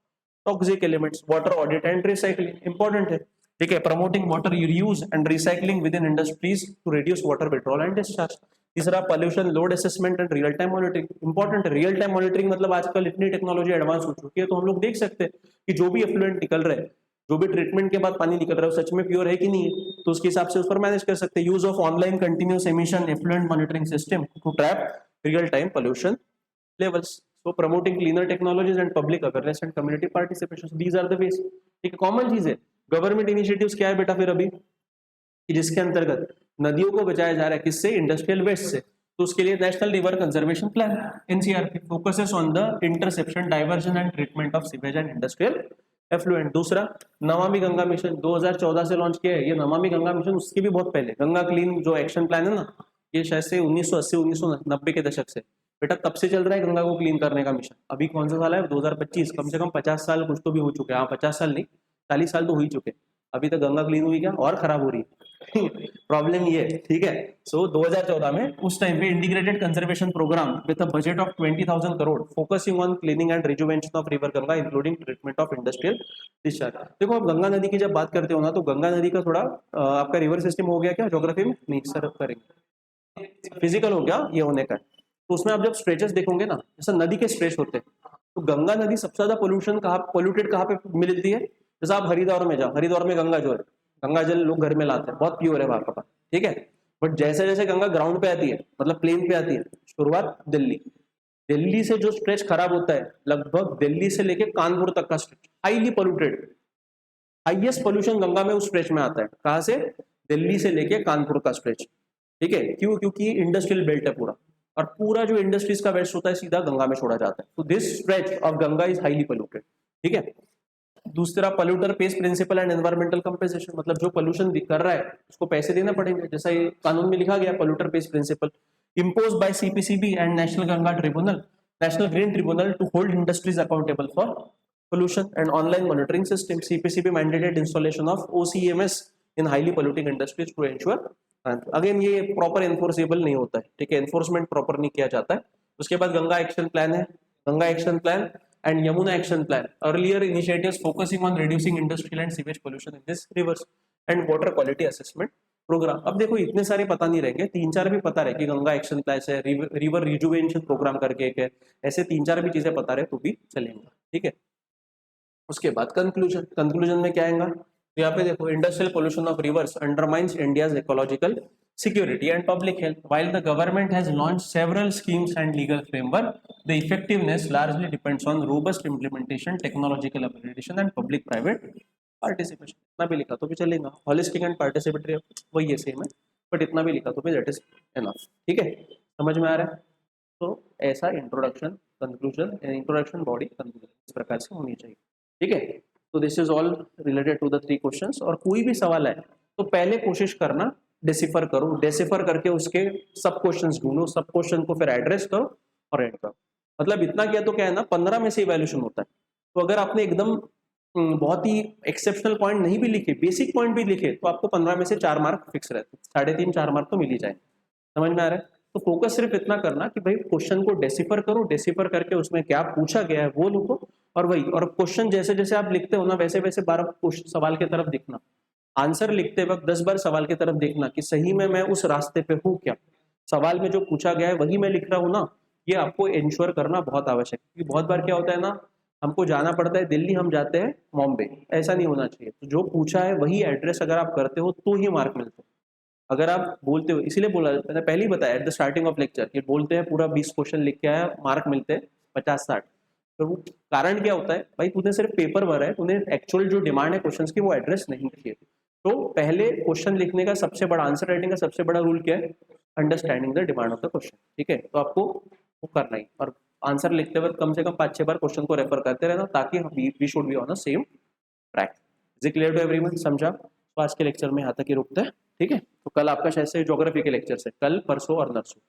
toxic elements. Water audit and recycling important है। ठीक है, promoting water reuse and recycling within industries to reduce water withdrawal and discharge. तीसरा, pollution load assessment and real time monitoring important है। Real time monitoring मतलब आजकल इतनी technology advance हो चुकी है, तो हम लोग देख सकते हैं कि जो भी एफ्लुएंट निकल रहे हैं, जो भी ट्रीटमेंट के बाद पानी निकल रहा है, वो सच में प्योर है कि नहीं है, तो उसके हिसाब से उस पर मैनेज कर सकते हैं। Use of online continuous emission effluent monitoring system to trap real time pollution levels. So promoting cleaner technologies and public awareness and community participation. So these are the ways. ठीक है, कॉमन चीज है। Government initiatives क्या है बेटा फिर अभी, कि जिसके अंतर्गत नदियों को बचाया जा रहा है, किससे? इंडस्ट्रियल वेस्ट से। तो उसके लिए national river conservation plan NCRP focuses on the interception, diversion and treatment of sewage and industrial effluent. दूसरा, नमामि गंगा मिशन 2014 से लॉन्च किया है। ये नमामि गंगा मिशन उसके भी बहुत पहले, गंगा क्लीन जो एक्शन प्लान है ना, ये शायद से 1980-1990 के दशक से बेटा तब से चल रहा है गंगा को क्लीन करने का मिशन। अभी कौन सा साल है? 2025। कम से कम 50 साल कुछ तो भी हो चुके हैं। हाँ, 50 साल नहीं, 40 साल तो हो ही चुके। अभी तक गंगा क्लीन हुई क्या? और खराब हो रही है। प्रॉब्लम ये है। ठीक है, सो 2014 में उस टाइम पे integrated conservation programme with a budget of 20,000 crore focusing on cleaning and rejuvenation of river Ganga including treatment of industrial discharge. देखो, आप गंगा नदी की जब बात करते हो ना, तो गंगा नदी का थोड़ा आपका रिवर सिस्टम हो गया क्या ज्योग्राफी में? नहीं सर, करेंगे फिजिकल हो गया ये होने का। तो उसमें आप जब स्ट्रेचेस देखोगे ना, जैसे नदी के स्ट्रेच होते हैं, तो गंगा नदी सबसे ज्यादा पोल्यूटेड कहाँ पे मिलती है? जैसे आप हरिद्वार में जाओ, हरिद्वार में गंगा जो है, गंगा जल लोग घर में लाते हैं, बहुत प्योर है वहां का। ठीक है, बट जैसे जैसे गंगा ग्राउंड पे आती है, मतलब प्लेन पे आती है, शुरुआत दिल्ली से जो स्ट्रेच खराब होता है, लगभग दिल्ली से लेके कानपुर तक का stretch highly polluted. Highest pollution Ganga में उस स्ट्रेच में आता है। कहाँ से? दिल्ली से लेके कानपुर का स्ट्रेच। ठीक है, क्यों? क्योंकि इंडस्ट्रियल बेल्ट है पूरा, और पूरा जो इंडस्ट्रीज का वेस्ट होता है सीधा गंगा में छोड़ा जाता है। तो this stretch of Ganga is highly polluted. ठीक है, दूसरा, polluter pays principle and environmental compensation, मतलब जो पोल्यूशन कर रहा है उसको पैसे देना पड़ेंगे, जैसा ये कानून में लिखा गया polluter pays principle. imposed by CPCB and National Ganga Tribunal, National Green Tribunal to hold industries accountable for pollution and online monitoring system. CPCB mandated installation of OCMS in highly polluting industries to ensure. Again ये proper enforceable नहीं होता है, ठीक है, enforcement proper नहीं किया जाता है. उसके बाद गंगा एक्शन प्लान है, Ganga action plan and Yamuna action plan. Earlier initiatives focusing on reducing industrial and sewage pollution in this rivers and water quality assessment program. अब देखो इतने सारे पता नहीं रहेंगे, तीन चार भी पता रहे कि गंगा एक्शन प्लान है, रिवर रिजुवेशन प्रोग्राम करके एक है, ऐसे तीन चार भी चीजें पता रहे तो भी चलेंगे, ठीक है. उसके बाद कंक्लूजन, कंक्लूजन में क्या आएगा, तो यहाँ पे देखो industrial pollution of reverse undermines India's ecological security and public health. While the government has launched several schemes and legal framework, the effectiveness largely depends on robust implementation, technological upgradation and public-private participation. इतना भी लिखा तो भी चलेगा, holistic and participatory वही है same है, but इतना भी लिखा तो भी that is enough. ठीक है, समझ में आ रहा है. तो ऐसा introduction, conclusion, introduction, body, conclusion इस प्रकार से होनी चाहिए. ठीक है, तो this is all related to the 3 questions. और कोई भी सवाल है तो पहले कोशिश करना डेसिफर करो, डेसिफर करके उसके सब क्वेश्चंस ढूंढो, सब क्वेश्चन को फिर एड्रेस करो और एड करो. मतलब इतना किया तो क्या है ना, 15 में से इवैल्यूएशन होता है. तो अगर आपने एकदम बहुत ही एक्सेप्शनल पॉइंट नहीं भी लिखे, बेसिक पॉइंट भी लिखे, तो आपको 15 में से 4 मार्क फिक्स रहते हैं, 3.5 4 मार्क तो मिल ही जाए. समझ में आ रहा है. तो फोकस सिर्फ इतना करना कि भाई क्वेश्चन को डेसिफर करो, डेसिफर करके उसमें क्या पूछा गया है वो लिखो, और वही, और क्वेश्चन जैसे जैसे आप लिखते हो ना वैसे वैसे 12 सवाल की तरफ दिखना. आंसर लिखते वक्त 10 बार सवाल की तरफ देखना कि सही में मैं उस रास्ते पे हूँ क्या, सवाल में जो पूछा गया है वही मैं लिख रहा हूँ ना. ये आपको इंश्योर करना बहुत आवश्यक है, क्योंकि बहुत बार क्या होता है ना, हमको जाना पड़ता है दिल्ली, हम जाते हैं बॉम्बे. ऐसा नहीं होना चाहिए. तो जो पूछा है वही एड्रेस अगर आप करते हो तो ही मार्क मिलते हैं. अगर आप बोलते हो, इसीलिए बोला, मैंने पहले ही बताया at the starting of lecture, कि बोलते हैं पूरा 20 क्वेश्चन लिख के आया, मार्क मिलते हैं 50-60. तो वो कारण क्या होता है, भाई तूने सिर्फ पेपर भरा है, तूने एक्चुअल जो डिमांड है क्वेश्चन की वो एड्रेस नहीं किए. तो पहले क्वेश्चन लिखने का सबसे बड़ा, आंसर राइटिंग का सबसे बड़ा रूल क्या है, understanding the demand of the question. ठीक है, तो आपको वो करना ही, और आंसर लिखते वक्त कम से कम 5-6 बार क्वेश्चन को रेफर करते रहना, ताकि we should be on the same track. Is it clear to everyone? समझा? तो आज के लेक्चर में यहाँ तक ही रुकते हैं. ठीक है, तो कल आपका शायद से ज्योग्राफी के लेक्चर है, कल, परसों और नरसों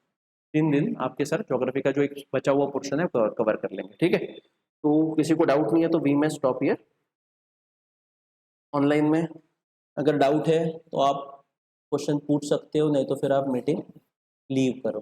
3 दिन आपके सर ज्योग्राफी का जो एक बचा हुआ पोर्शन है कवर कर लेंगे. ठीक है, तो किसी को डाउट नहीं है तो वी में स्टॉप हियर. ऑनलाइन में अगर डाउट है तो आप क्वेश्चन पूछ सकते हो, नहीं तो फिर आप मीटिंग लीव करो.